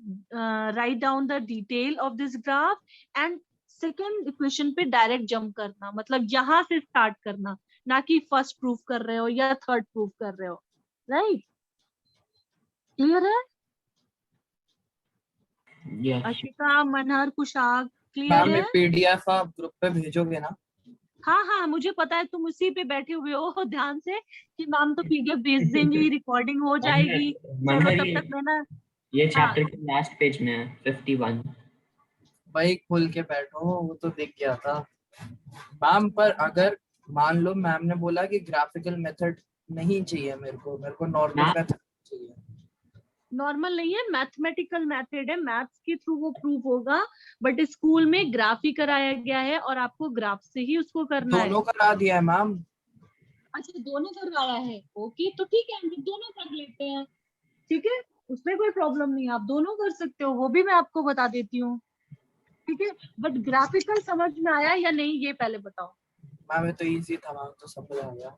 write down the detail of this graph and second equation पे डायरेक्ट जंप करना, मतलब यहां से स्टार्ट करना, ना कि फर्स्ट प्रूफ कर रहे हो या थर्ड प्रूफ कर रहे हो, राइट? क्लियर है? Yes Ashika, Manhar, Kushag, clear ma'am ये है? पीडीएफ आप ग्रुप पे भेजोगे ना? हाँ हाँ, मुझे पता है तुम उसी पे बैठे हुए हो ध्यान से कि मैम तो पीडीएफ भेज देंगी, रिकॉर्डिंग हो जाएगी. चलो मनहर तब तक मैं ना, ये हाँ चैप्टर के लास्ट पेज में है 51. भाई खुल के बैठो, वो तो दिख गया था मैम. पर अगर मान लो मैम ने बोला कि ग्राफिकल मेथड नहीं चाहिए, मेरे को नॉर्मल हाँ। मेथड चाहिए. नॉर्मल नहीं है, मैथमेटिकल मेथड है, मैथ्स के थ्रू वो प्रूफ होगा, बट स्कूल में ग्राफ ही कराया गया है और आपको ग्राफ से ही उसको करना है. दोनों करा दिया है मैम. अच्छा, दोनों करवाया है, ओके, तो ठीक है, हम लोग दोनों कर लेते हैं, ठीक है, उसमें कोई प्रॉब्लम नहीं है, आप दोनों कर सकते हो, वो भी मैं आपको बता देती हूँ, ठीक है. बट ग्राफिकल समझ में आया या नहीं ये पहले बताओ. मैम ये तो इजी था मैम, तो समझ आ गया.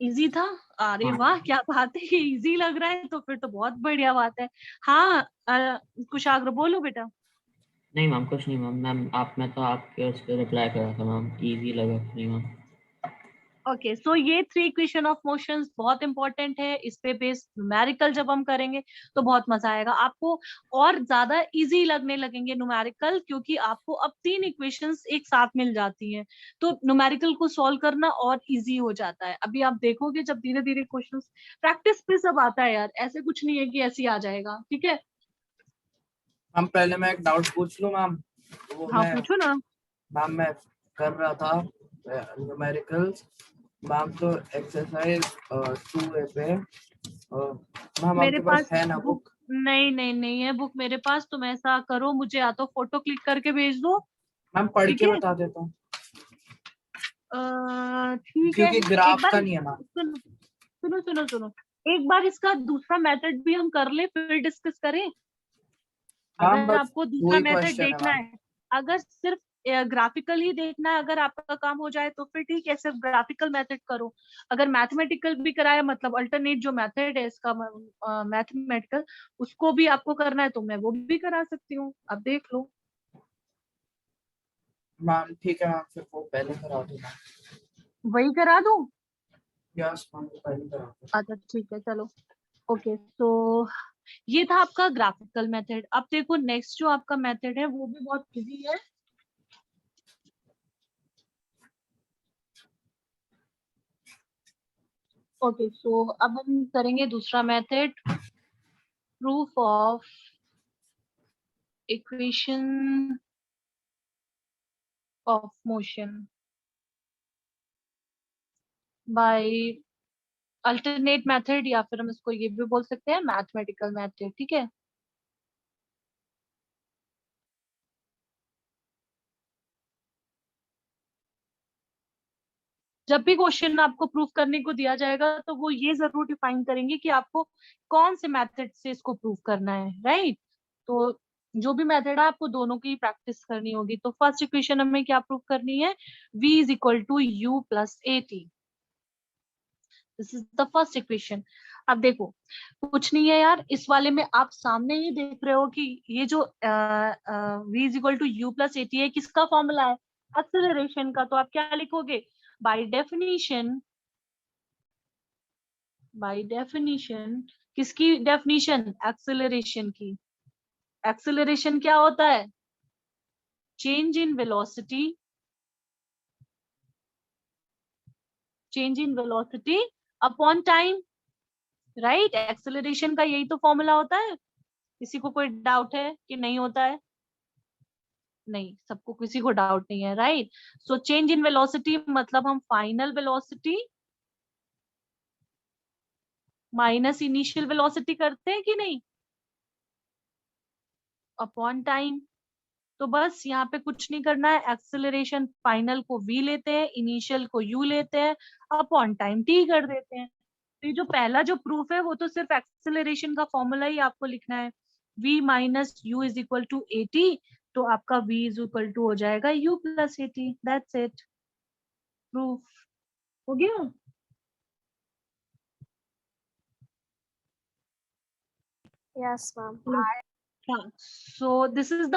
इजी था? अरे हाँ। वाह, क्या बात है, इजी लग रहा है तो फिर तो बहुत बढ़िया बात है. हाँ कुशाग्र बोलो बेटा. नहीं मैम, कुछ नहीं मैम. मैं तो आपके उस पर रिप्लाई कर रहा था मैम. इजी लगा कुछ नहीं मैम. ओके, सो ये 3 इक्वेशन ऑफ मोशंस बहुत इंपॉर्टेंट है, इस पे बेस्ड न्यूमेरिकल जब हम करेंगे तो बहुत मजा आएगा आपको, और ज्यादा इजी लगने लगेंगे न्यूमेरिकल, क्योंकि आपको अब 3 इक्वेशंस एक साथ मिल जाती हैं, तो न्यूमेरिकल को सॉल्व करना और इजी हो जाता है. अभी आप देखोगे जब धीरे धीरे क्वेश्चंस, प्रैक्टिस पे सब आता है यार, ऐसे कुछ नहीं है कि ऐसे ही आ जाएगा, ठीक है. मैम पहले मैं एक डाउट पूछ लूं मैम? वो हाँ पूछो ना. मैम मैं कर रहा था न्यूमेरिकल्स मैम, तो एक्सरसाइज 2A पे मैम मेरे आपके पास पास है ना बुक बुक? नहीं नहीं नहीं है बुक मेरे पास, तुम ऐसा करो, मुझे या तो फोटो क्लिक करके भेज दो. मैम पढ़ ठीक के है, बता देता हूँ, ठीक है, क्योंकि एक ग्राफ बार का नहीं है मैम. सुनो सुनो सुनो सुनो, एक बार इसका दूसरा मेथड भी हम कर ले, फिर डिस्कस करें. मैम अगर बस आपको दो दूसरा ही मेथड क्वेश्चन है देखना मैम. है, अगर सिर्फ ग्राफिकल ही देखना है, अगर आपका काम हो जाए तो फिर ठीक है, सिर्फ ग्राफिकल मेथड करो. अगर मैथमेटिकल भी कराया, मतलब अल्टरनेट जो मेथड है इसका मैथमेटिकल, उसको भी आपको करना है तो मैं वो भी करा सकती हूँ, आप देख लो. मैम ठीक है मैम, फिर वो पहले करा दो मैम. वही करा दूं? यस मैम, वो पहले करा दो. अच्छा ठीक है, चलो. ओके, तो ये था आपका ग्राफिकल मेथड. अब देखो नेक्स्ट जो आपका मेथड है वो भी बहुत इजी है. ओके, सो अब हम करेंगे दूसरा method, proof of equation of motion. By alternate method, या फिर हम इसको ये भी बोल सकते हैं मैथमेटिकल मेथड, ठीक है। जब भी क्वेश्चन आपको प्रूफ करने को दिया जाएगा तो वो ये जरूर डिफाइन करेंगे कि आपको कौन से मेथड से इसको प्रूफ करना है, राइट। तो जो भी मेथड है आपको दोनों की प्रैक्टिस करनी होगी। तो फर्स्ट इक्वेशन हमें क्या प्रूफ करनी है, v is equal to u plus a t. This is the first equation. अब देखो कुछ नहीं है यार, इस वाले में आप सामने ही देख रहे हो कि ये जो v is equal to u plus a t है, किसका फॉर्मूला है, एक्सेलरेशन का। तो आप क्या लिखोगे, बाय डेफिनेशन, बाय डेफिनेशन, किसकी डेफिनेशन, एक्सेलरेशन की। एक्सेलरेशन क्या होता है, change in velocity, change in velocity upon time, right. Acceleration का यही तो फॉर्मूला होता है। किसी को कोई डाउट है कि नहीं होता है, नहीं, सबको, किसी को डाउट नहीं है, right. So change in velocity मतलब हम final velocity minus initial velocity करते हैं कि नहीं, अपॉन टाइम। तो बस यहाँ पे कुछ नहीं करना है, एक्सेलरेशन फाइनल को v लेते हैं, इनिशियल को u लेते हैं, अपॉन टाइम t कर देते हैं। तो ये जो पहला जो प्रूफ है वो तो सिर्फ एक्सेलरेशन का फॉर्मूला ही आपको लिखना है, v minus u is equal to a t. तो आपका v इज इक्वल टू हो जाएगा u plus a t, that's it, proof हो गया। Yes, ma'am. हाँ, so this is the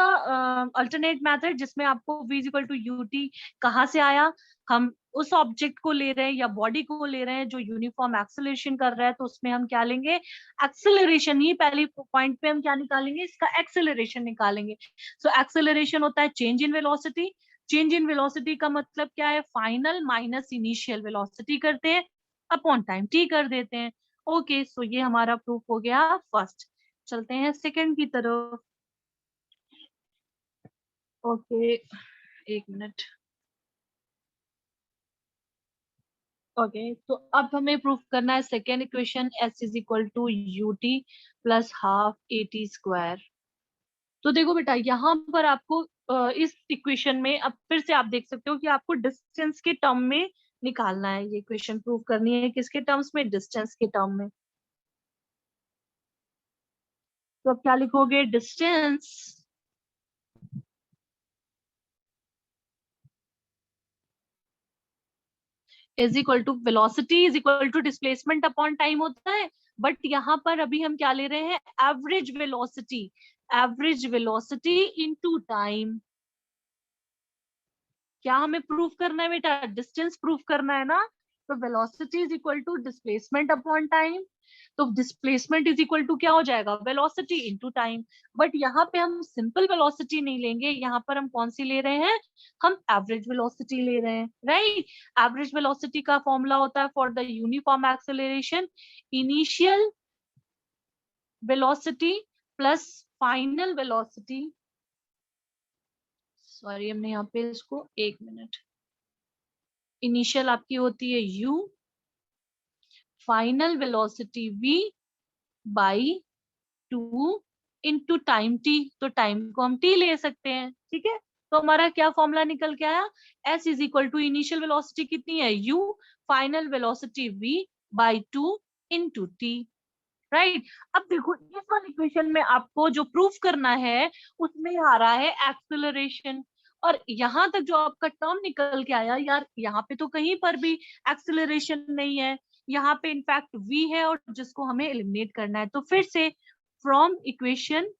alternate method जिसमें आपको v is equal to u t कहाँ से आया, हम उस ऑब्जेक्ट को ले रहे हैं या बॉडी को ले रहे हैं जो यूनिफॉर्म एक्सेलरेशन कर रहा है, तो उसमें हम क्या लेंगे, एक्सेलरेशन ही पहले पॉइंट पे हम क्या निकालेंगे, इसका एक्सेलरेशन निकालेंगे। सो एक्सेलरेशन होता है change in velocity. Change in velocity का मतलब क्या है, फाइनल माइनस इनिशियल वेलोसिटी करते हैं, अपॉन टाइम टी कर देते हैं। ओके, सो ये हमारा प्रूफ हो गया फर्स्ट। चलते हैं सेकंड की तरफ। ओके, एक मिनट। ओके, तो अब हमें प्रूफ करना है second equation, s is equal to u t plus half a t square. तो देखो बेटा, यहाँ पर आपको इस इक्वेशन में अब फिर से आप देख सकते हो कि आपको डिस्टेंस के टर्म में निकालना है, ये इक्वेशन प्रूफ करनी है किसके टर्म्स में, डिस्टेंस के टर्म में। तो अब क्या लिखोगे, distance is equal to velocity is equal to displacement upon time होता है। बट यहाँ पर अभी हम क्या ले रहे हैं, average velocity, average velocity into time. क्या हमें प्रूफ करना है बेटा, डिस्टेंस प्रूफ करना है ना। तो velocity is equal to displacement upon time. तो डिस्प्लेसमेंट इज इक्वल टू क्या हो जाएगा, वेलोसिटी इनटू टाइम। बट यहाँ पे हम सिंपल वेलोसिटी नहीं लेंगे, यहाँ पर हम कौन सी ले रहे हैं, हम एवरेज वेलोसिटी ले रहे हैं, राइट। एवरेज वेलोसिटी का फॉर्मूला होता है for the uniform acceleration, initial velocity plus final velocity, sorry हमने यहाँ पे इसको, एक मिनट, इनिशियल आपकी होती है u, final velocity v by 2 into time t। तो टाइम को हम t ले सकते हैं, ठीक है। तो हमारा क्या फॉर्मूला निकल के आया, s is equal to initial velocity कितनी है u, final velocity v by 2 into t, right. अब देखो इस वाली इक्वेशन में आपको जो प्रूफ करना है उसमें आ रहा है एक्सेलरेशन, और यहाँ तक जो आपका टर्म निकल के आया यार, यहाँ पे तो कहीं पर भी एक्सेलरेशन नहीं है, यहाँ पे इनफैक्ट v है और जिसको हमें एलिमिनेट करना है। तो फिर से फ्रॉम इक्वेशन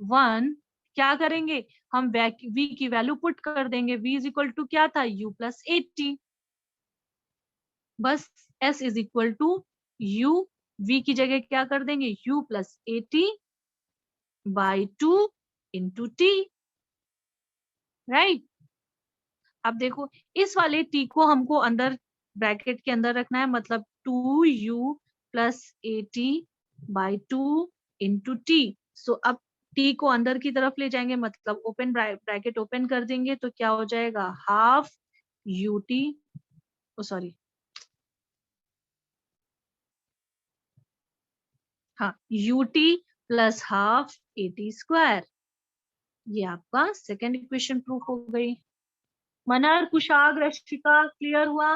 1 क्या करेंगे, हम v की वैल्यू पुट कर देंगे, v इज इक्वल टू क्या था, u प्लस ए टी। बस s is equal to u, v की जगह क्या कर देंगे, u plus a t by 2 into t, right. अब देखो इस वाले t को हमको अंदर ब्रैकेट के अंदर रखना है, मतलब 2u plus a t by 2 into t. So अब t को अंदर की तरफ ले जाएंगे, मतलब ओपन ब्रैकेट ओपन कर देंगे, तो क्या हो जाएगा, हाफ u टी सॉरी, हाँ, ut plus half at square, ये आपका सेकेंड इक्वेशन प्रूफ हो गई। मनर, कुशाग, रशिका, क्लियर हुआ?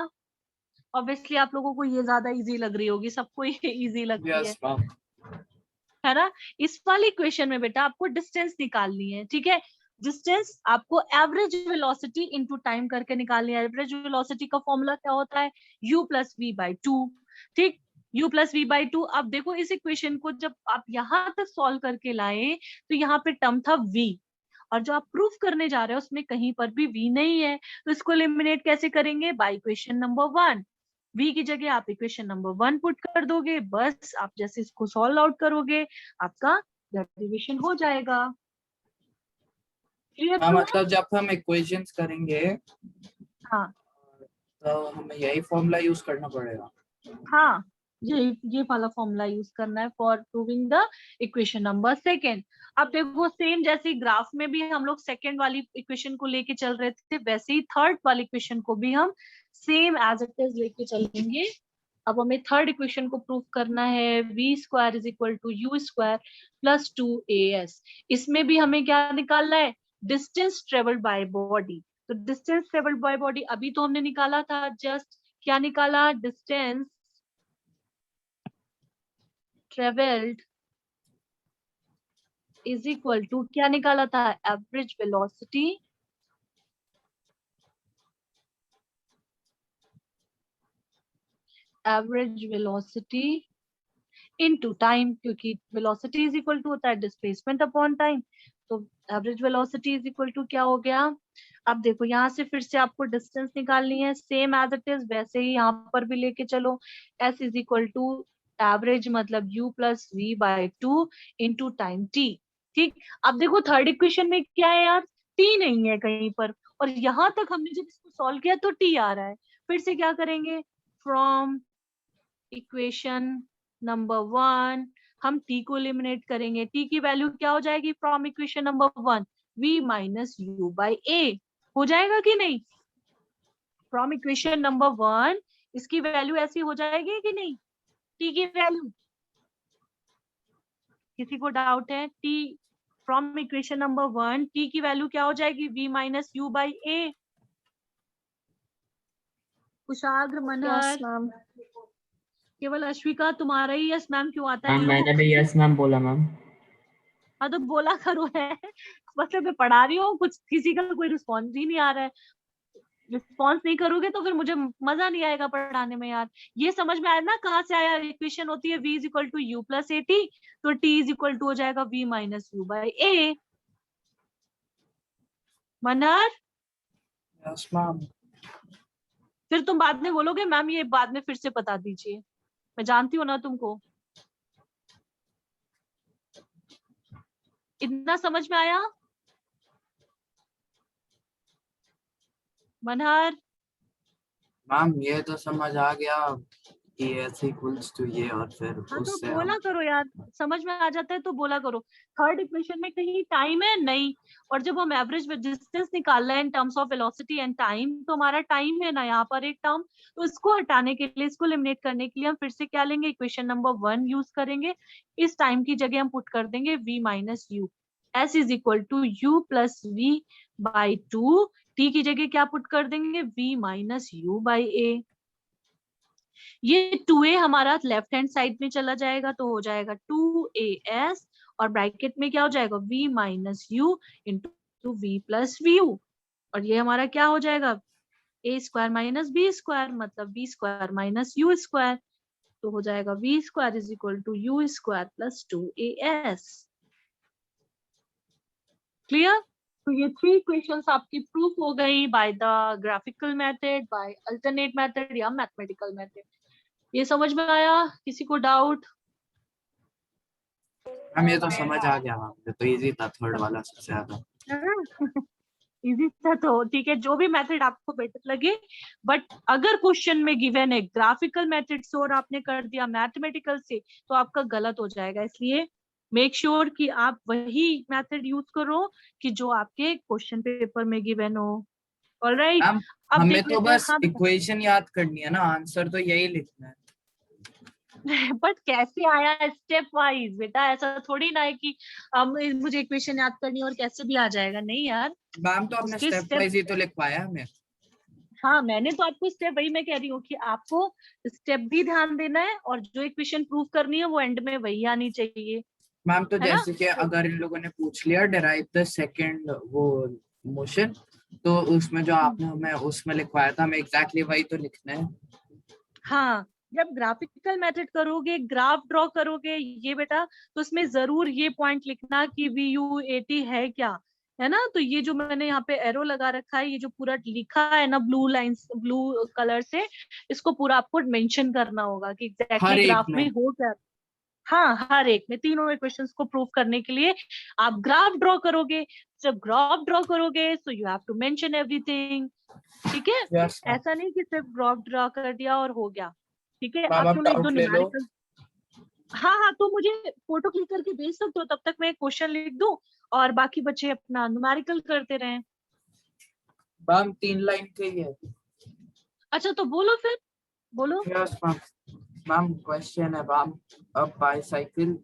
ऑब्वियसली आप लोगों को ये ज्यादा इजी लग रही होगी, सबको ये इजी लगती है, यस मैम। है ना? इस वाली इक्वेशन में बेटा आपको डिस्टेंस निकालनी है, ठीक है? डिस्टेंस आपको एवरेज वेलोसिटी इनटू टाइम करके निकालनी है। एवरेज वेलोसिटी का फॉर्मूला क्या होता है? u plus v by two, ठीक? u plus v by two. अब देखो इस इक्वेशन को जब आप यहाँ तक सॉल्व करके लाए तो यहाँ पे टर्म था v, और जो आप प्रूफ करने जा रहे हो उसमें कहीं पर भी v नहीं है, तो इसको एलिमिनेट कैसे करेंगे? By equation number 1। v की जगह आप इक्वेशन नंबर 1 पुट कर दोगे, बस आप जैसे इसको सॉल्व आउट करोगे आपका डेरिवेशन हो जाएगा। क्लियर हाँ, हुआ? मतलब जब हम इक्वेशंस करेंगे हाँ तो हमें यही फॉर्मूला यूज करना पड़ेगा। हाँ, ये वाला फॉर्मूला यूज करना है for proving the equation number second. अब देखो सेम जैसे ग्राफ में भी हम लोग सेकेंड वाली इक्वेशन को लेके चल रहे थे, वैसे ही थर्ड वाली इक्वेशन को भी हम सेम एज इट इज लेके चलेंगे। अब हमें थर्ड इक्वेशन को प्रूव करना है, v square is equal to u square plus 2as। इसमें भी हमें क्या निकालना है? Distance travelled by body. तो डिस्टेंस ट्रेवल्ड बाय बॉडी अभी तो हमने निकाला था, जस्ट क्या निकाला? Distance travelled is equal to क्या निकाला था? एवरेज वेलोसिटी इनटू टाइम, क्योंकि वेलोसिटी इज इक्वल टू होता है डिस्प्लेसमेंट अपॉन टाइम। तो average velocity is equal to क्या हो गया? अब देखो यहाँ से फिर से आपको डिस्टेंस निकालनी है, सेम एज इट इज वैसे ही यहाँ पर भी लेके चलो। s is equal to average मतलब u plus v by two into time t, ठीक? अब देखो थर्ड इक्वेशन में क्या है यार? t नहीं है कहीं पर, और यहाँ तक हमने जब इसको सॉल्व किया तो t आ रहा है। फिर से क्या करेंगे? फ्रॉम इक्वेशन नंबर 1 हम t को एलिमिनेट करेंगे। t की वैल्यू क्या हो जाएगी? From equation number 1 v minus u by a हो जाएगा कि नहीं? फ्रॉम इक्वेशन नंबर 1 इसकी वैल्यू ऐसी हो जाएगी कि नहीं? t की वैल्यू, किसी को डाउट है? t from equation number 1 t की वैल्यू क्या हो जाएगी? v minus u by a। Kushagra, Yes, Manhar, ma'am. केवल अश्विका तुम्हारा ही यस मैम क्यों आता है? मैम इन लोगों मैंने भी यस मैम बोला मैम। हाँ तो बोला करो है, मतलब मैं पढ़ा रही हूँ, कुछ किसी का कोई रिस्पॉन्स ही नहीं आ रहा है। रिस्पॉन्स नहीं करोगे तो फिर मुझे मजा नहीं आएगा पढ़ाने में यार। ये समझ में आया ना कहाँ से आया? इक्वेशन होती है v is equal to u plus a t, तो t इज इक्वल टू हो जाएगा v minus u by a. Manhar, yes ma'am. फिर तुम बाद में बोलोगे मैम ये बाद में फिर से बता दीजिए, मैं जानती हूँ ना तुमको। इतना समझ में आया मनहर? मैम ये तो समझ आ गया कि s इक्वल्स टू ये, और फिर हाँ तो उससे बोला हम करो यार, समझ में आ जाता है तो बोला करो। थर्ड इक्वेशन में कहीं टाइम है नहीं, और जब हम एवरेज डिस्टेंस निकाल रहे हैं in terms of velocity and time, तो हमारा टाइम है ना यहाँ पर एक टर्म, तो इसको हटाने के लिए, इसको एलिमिनेट करने के लिए हम फिर से क्या लेंगे? इक्वेशन नंबर 1 यूज करेंगे। इस टाइम की जगह हम पुट कर देंगे v minus u. s is equal to u plus v by two, t की जगह क्या पुट कर देंगे? v minus u by a. ये 2a हमारा लेफ्ट हैंड साइड में चला जाएगा तो हो जाएगा 2as, और ब्रैकेट में क्या हो जाएगा? v minus u into v plus u, और ये हमारा क्या हो जाएगा? a square minus b square मतलब b square minus u square, तो हो जाएगा v square is equal to u square plus 2as। Clear? तो ये 3 इक्वेशंस आपकी प्रूफ हो गई by the graphical method, by alternate method या मैथमेटिकल मेथड। ये समझ में आया? किसी को डाउट? हम ये तो समझ आ गया मैम, ये तो इजी था थर्ड वाला सबसे ज्यादा। इजी था तो ठीक है, जो भी मेथड आपको बेटर लगे, बट अगर क्वेश्चन में गिवन है ग्राफिकल मेथड से और आपने कर दिया मैथमेटिकल से तो आपका गलत हो जाएगा। इसलिए मेक श्योर कि आप वही मेथड यूज करो कि जो आपके क्वेश्चन पेपर में गिवन हो। ऑलराइट, मैम अब हमें देख तो लेते हैं। बस हाँ बेटा। इक्वेशन याद करनी है ना, आंसर तो यही लिखना है। बट कैसे आया स्टेप वाइज बेटा, ऐसा थोड़ी ना है कि मुझे इक्वेशन याद करनी है और कैसे भी आ जाएगा, नहीं यार। मैम तो आपने उसके स्टेप स्टेप, वाइज ही तो लिखवाया हमें। हाँ मैंने तो आपको स्टेप, वही मैं कह रही हूँ कि आपको स्टेप भी ध्यान देना है और जो इक्वेशन प्रूव करनी है वो एंड में वही आनी चाहिए, मैम तो है ना। जैसे कि अगर इन लोगों ने पूछ लिया डिराइव द सेकंड वो मोशन, तो उसमें जो आपने हमें उसमें लिखवाया था हमें एग्जैक्टली वही तो लिखना है। हाँ, जब ग्राफिकल मेथड करोगे, ग्राफ ड्रॉ करोगे ये बेटा, तो उसमें जरूर ये पॉइंट लिखना कि VU80 है क्या, है ना। तो ये जो मैंने यहाँ पे एरो लगा रखा है, ये जो पूरा लिखा है ना ब्लू लाइंस, ब्लू कलर से, इसको पूरा आपको मेंशन करना होगा कि हर एग्जैक्टली एक ग्राफ में। में हो क्या। हाँ, हर एक में, तीनों इक्वेशंस को प्रूव करने के लिए आप ग्राफ ड्रॉ करोगे। जब ग्राफ ड्रॉ करोगे so you have to mention everything, ठीक है। Yes ma'am. ऐसा नहीं कि सिर्फ ग्राफ ड्रॉ कर दिया और हो गया, ठीक है। मैम अब आप तुम एक दो डाउट ले लो। न्यूमेरिकल, हाँ हाँ, तो मुझे फोटो क्लिक करके भेज सकते हो, तब तक मैं क्वेश्चन लिख दूं और बाकी बच्चे अपना न्यूमेरिकल करते रहें। मैम 3 लाइन के ही है। अच्छा तो बोलो फिर, बोलो। Yes ma'am. मैम क्वेश्चन है ma'am, a bicycle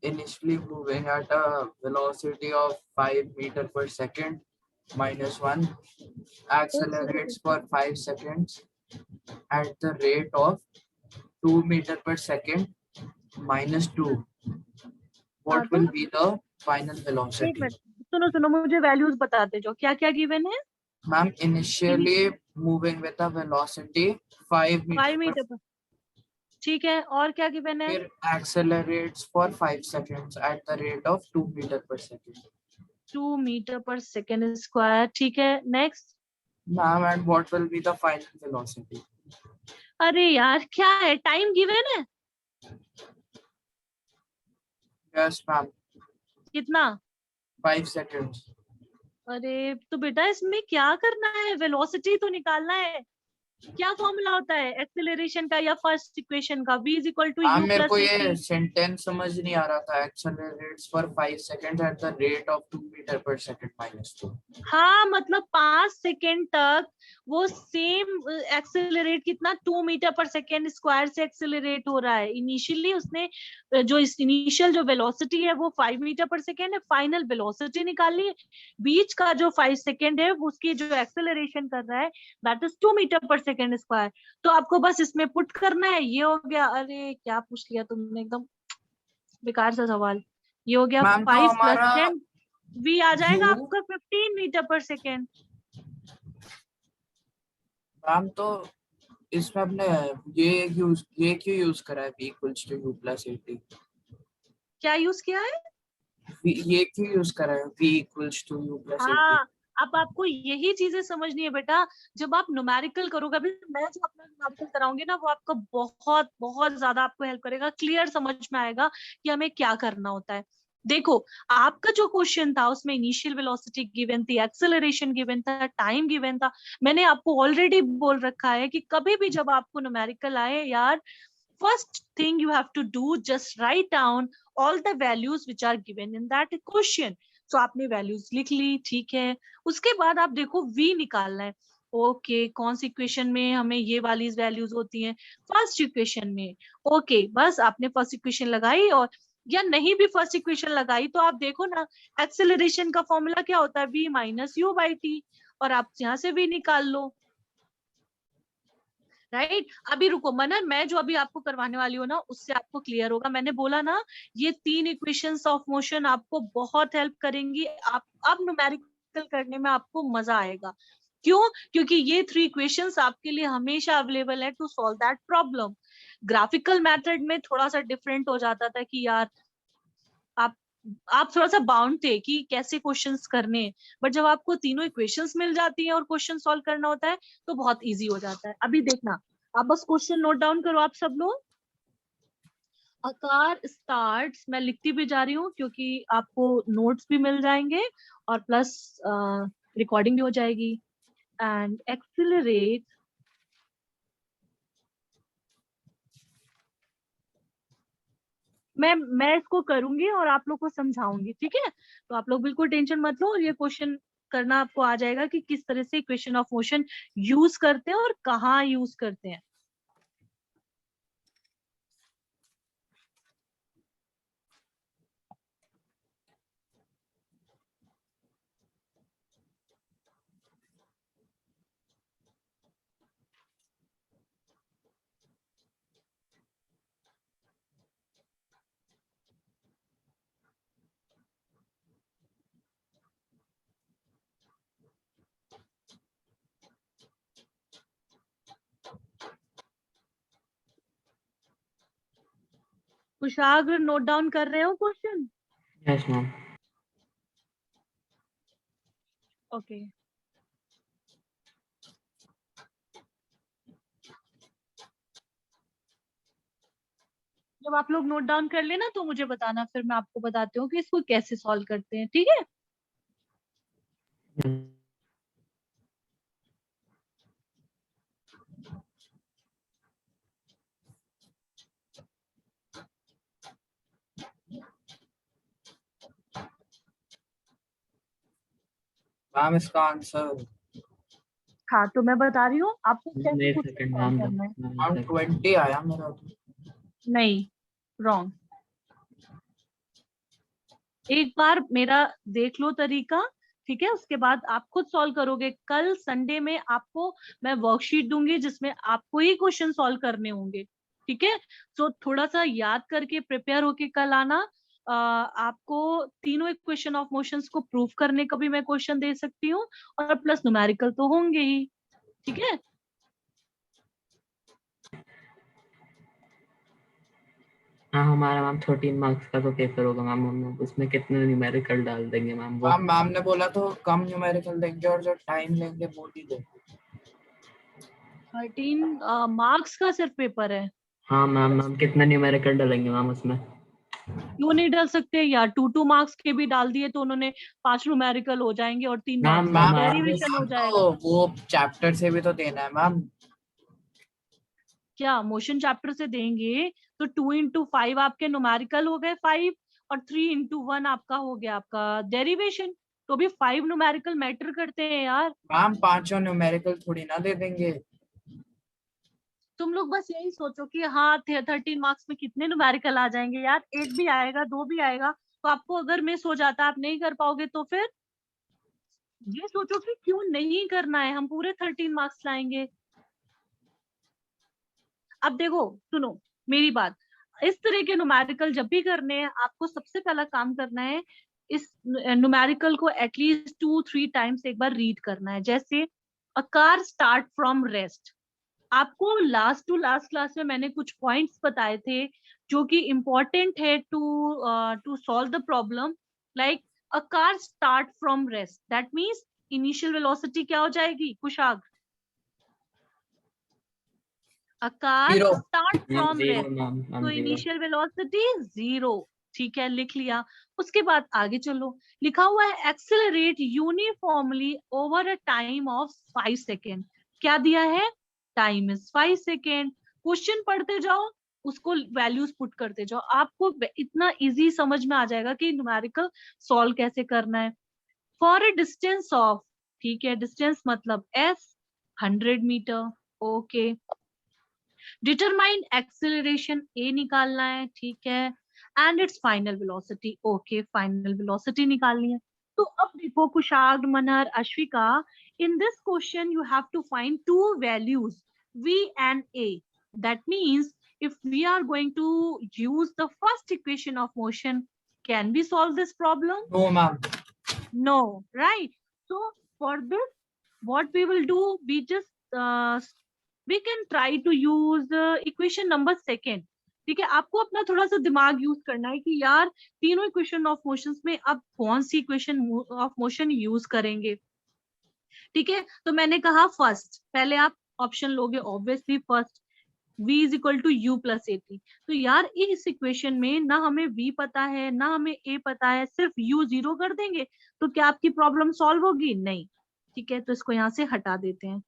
initially moving at a velocity of 5 meter per second minus 1 एक second, accelerates for 5 seconds at the rate of 2 meter per second minus 2. हाँ What तो will be the final एक velocity? मिनट, सुनो सुनो, मुझे वैल्यूज बताते जाओ, क्या क्या गिवन है। Ma'am, initially moving with a velocity 5 meter 5 per, metre पर, ठीक है, और क्या गिवन है। फिर accelerates for 5 seconds at the rate of 2 meter per second. 2 metre पर सेकेंड स्क्वायर, ठीक है, next. Ma'am, and what will be the final velocity? अरे यार क्या है, टाइम गिवन है Yes, ma'am. कितना। 5 seconds. अरे तो बेटा इसमें क्या करना है, वेलोसिटी तो निकालना है। क्या फॉर्मूला होता है एक्सेलरेशन का या फर्स्ट इक्वेशन का, v is equal to ma'am u मेरे को प्लस ए ये टी। सेंटेंस समझ नहीं आ रहा था। Accelerates for 5 seconds at the rate of 2 meter per second minus 2. हाँ मतलब 5 सेकेंड तक वो सेम एक्सेलरेट कितना, 2 मीटर पर सेकेंड स्क्वायर से एक्सेलरेट हो रहा है। इनिशियली उसने जो इनिशियल जो वेलोसिटी है वो 5 मीटर पर सेकेंड है, फाइनल वेलोसिटी निकाली है, बीच का जो 5 सेकेंड है उसकी जो एक्सेलरेशन कर रहा है दैट इज 2 मीटर पर सेकेंड स्क्वायर। तो आपको बस इसमें पुट करना है, ये हो गया। अरे क्या पूछ लिया तुमने, एकदम बेकार सा सवाल। ये हो गया मैम तो 5 प्लस हमारा 10, v आ जाएगा u, आपका 15 मीटर पर सेकेंड। मैम तो इसमें अपने ये क्यों यूज करा है v equals to u plus 80? क्या यूज किया है। ये क्यों यूज करा है v equals to u plus 80? हाँ, अब आपको यही चीजें समझनी है बेटा। जब आप न्यूमेरिकल करोगे, अभी मैं जो अपना न्यूमेरिकल कराऊंगी ना वो आपको बहुत बहुत ज्यादा आपको हेल्प करेगा, क्लियर समझ में आएगा कि हमें क्या करना होता है। देखो, आपका जो क्वेश्चन था उसमें इनिशियल वेलोसिटी गिवन थी, एक्सेलरेशन गिवन था, टाइम गिवन था। मैंने आपको ऑलरेडी बोल रखा है कि कभी भी जब आपको न्यूमेरिकल आए यार, first thing you have to do, just write down all the values which are given in that question. So आपने values लिख ली, ठीक है। उसके बाद आप देखो v निकालना है। ओके, कौन सी इक्वेशन में हमें ये वाली वैल्यूज होती हैं, फर्स्ट इक्वेशन में। ओके, बस आपने फर्स्ट इक्वेशन लगाई, और या नहीं भी फर्स्ट इक्वेशन लगाई तो आप देखो ना, एक्सेलरेशन का फॉर्मूला क्या होता है, v minus u by T, और आप यहाँ से v निकाल लो, राइट। अभी रुको मनन, मैं जो अभी आपको करवाने वाली हूँ ना उससे आपको क्लियर होगा। मैंने बोला ना ये 3 इक्वेशंस ऑफ मोशन आपको बहुत हेल्प करेंगी। आप अब न्यूमेरिकल करने में आपको मजा आएगा। क्यों? क्योंकि ये 3 इक्वेशंस आपके लिए हमेशा अवेलेबल है to solve that problem. Graphical method में थोड़ा सा डिफरेंट हो जाता था कि यार आप थोड़ा सा बाउंड थे कि कैसे क्वेश्चंस करने, बट जब आपको तीनों इक्वेशंस मिल जाती हैं और क्वेश्चन सॉल्व करना होता है तो बहुत इजी हो जाता है। अभी देखना, आप बस क्वेश्चन नोट डाउन करो आप सब लोग। आकार स्टार्ट्स, मैं लिखती भी जा रही हूँ क्योंकि आपको नोट्स भी मिल जाएंगे और प्लस रिकॉर्डिंग भी हो जाएगी। एंड एक्सिलरेट मैं इसको करूंगी और आप लोग को समझाऊंगी, ठीक है। तो आप लोग बिल्कुल टेंशन मत लो, और ये क्वेश्चन करना आपको आ जाएगा कि किस तरह से इक्वेशन ऑफ मोशन यूज करते हैं और कहाँ यूज करते हैं। कुशाग्र नोट डाउन कर रहे हो क्वेश्चन? Yes ma'am. ओके। जब आप लोग नोट डाउन कर लेना तो मुझे बताना, फिर मैं आपको बताती हूँ कि इसको कैसे सॉल्व करते हैं, ठीक है? मैम इसका आंसर हाँ तो मैं बता रही हूँ आपको कैसे एक खुद से सेकंड सॉल्व मैम, करना है। मैम 20 आया मेरा तो। नहीं, रॉन्ग। एक बार मेरा देख लो तरीका, ठीक है? उसके बाद आप खुद सॉल्व करोगे। कल संडे में आपको मैं वर्कशीट दूंगी जिसमें आपको ही क्वेश्चन सॉल्व करने होंगे, ठीक है? तो थोड़ा सा याद करके प्रिपेयर होके कल आना। आपको तीनों इक्वेशन ऑफ मोशंस को प्रूफ करने का भी मैं क्वेश्चन दे सकती हूँ और प्लस न्यूमेरिकल तो होंगे ही, ठीक है? हाँ हमारा मैम 13 मार्क्स का तो पेपर होगा मैम, हम उसमें कितने न्यूमेरिकल डाल देंगे मैम वो? मैम ने बोला तो कम न्यूमेरिकल देंगे और जो टाइम लेंगे वो ही देंगे। 13 मार्क्स का सिर्फ पेपर है। हाँ मैम, मैम कितने न्यूमेरिकल डालेंगे मैम उसमें? क्यों नहीं डाल सकते यार? 2 मार्क्स के भी डाल दिए तो उन्होंने 5 न्यूमेरिकल हो जाएंगे और 3 मैम मार्क्स का मैम डेरिवेशन हो जाएगा। तो वो चैप्टर से भी तो देना है मैम। क्या मोशन चैप्टर से देंगे तो 2 into 5 आपके न्यूमेरिकल हो गए 5 और 3 into 1 आपका हो गया आपका डेरिवेशन। तो भी 5 न्यूमेरिकल मैटर करते हैं यार। मैम 5 न्यूमेरिकल थोड़ी ना दे देंगे। तुम लोग बस यही सोचो कि हाँ 13 मार्क्स में कितने न्यूमेरिकल आ जाएंगे यार, 1 भी आएगा 2 भी आएगा। तो आपको अगर मिस हो जाता, आप नहीं कर पाओगे तो फिर ये सोचो कि क्यों नहीं करना है, हम पूरे 13 मार्क्स लाएंगे। अब देखो सुनो मेरी बात, इस तरह के न्यूमेरिकल जब भी करने हैं आपको सबसे पहला काम करना है, इस न्यूमेरिकल को एटलीस्ट 2-3 टाइम्स एक बार रीड करना है। जैसे अ कार स्टार्ट फ्रॉम रेस्ट, आपको लास्ट टू लास्ट क्लास में मैंने कुछ पॉइंट्स बताए थे जो कि इम्पोर्टेंट है to solve the problem. Like a car start from rest, that means initial velocity क्या हो जाएगी कुशाग? A car Zero. start from zero rest, ma'am, तो मैम जीरो। Initial velocity 0। ठीक है, लिख लिया। उसके बाद आगे चलो, लिखा हुआ है accelerate uniformly over a time of 5 second. क्या दिया है? Time is 5 second. क्वेश्चन पढ़ते जाओ, उसको वैल्यूज पुट करते जाओ, आपको इतना इजी समझ में आ जाएगा कि न्यूमेरिकल सॉल्व कैसे करना है। फॉर अ डिस्टेंस ऑफ, ठीक है, डिस्टेंस मतलब s 100 metre. Okay, determine acceleration a निकालना है, ठीक है, and it's final velocity. Okay, final velocity निकालनी है। तो अब देखो Kushagra, Manhar, Ashvika, in this question you have to find 2 values v and a. That means if we are going to use the first equation of motion, can we solve this problem? No ma'am. No, right? So for this, what we will do, we can try to use equation number 2. ठीक है, आपको अपना थोड़ा सा दिमाग यूज करना है कि यार तीनों इक्वेशन ऑफ मोशंस में अब कौन सी इक्वेशन ऑफ मोशन यूज करेंगे। ठीक है, तो मैंने कहा फर्स्ट, पहले आप ऑप्शन लोगे obviously first, v is equal to u plus a t. तो यार इस इक्वेशन में ना हमें v पता है ना हमें a पता है, सिर्फ u 0 कर देंगे तो क्या आपकी प्रॉब्लम सॉल्व होगी? नहीं। ठीक है, तो इसको यहाँ से हटा देते हैं।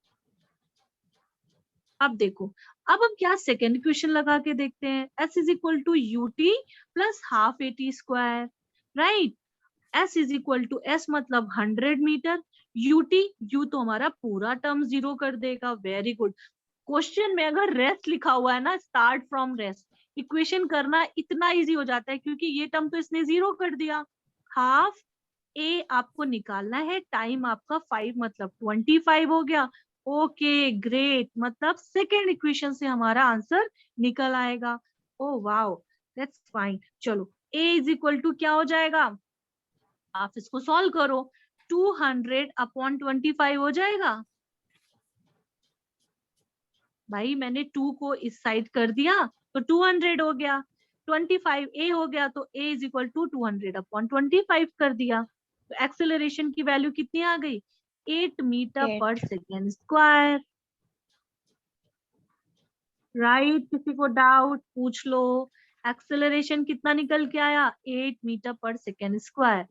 अब देखो, अब हम क्या सेकेंड इक्वेशन लगा के देखते हैं। s is equal to u t plus half a t square, right? s is equal to s मतलब 100 मीटर, यूटी, यू तो हमारा पूरा टर्म 0 कर देगा। Very good. क्वेश्चन में अगर रेस्ट लिखा हुआ है ना, स्टार्ट फ्रॉम रेस्ट, इक्वेशन करना इतना इजी हो जाता है क्योंकि ये टर्म तो इसने 0 कर दिया। हाफ ए आपको निकालना है, टाइम आपका 5 मतलब 25 हो गया। ओके ग्रेट, मतलब सेकेंड इक्वेशन से हमारा आंसर निकल आएगा। Oh wow, that's fine. चलो a इज इक्वल टू क्या हो जाएगा, आप इसको सॉल्व करो, 200/25 हो जाएगा। भाई मैंने 2 को इस साइड कर दिया तो 200 हो गया, 25 a हो गया तो a इज इक्वल टू 200/25 कर दिया। तो एक्सेलरेशन की वैल्यू कितनी आ गई, 8 मीटर 8. पर सेकेंड स्क्वायर। राइट, किसी को डाउट पूछ लो। एक्सेलरेशन कितना निकल के आया, 8 मीटर पर सेकेंड स्क्वायर।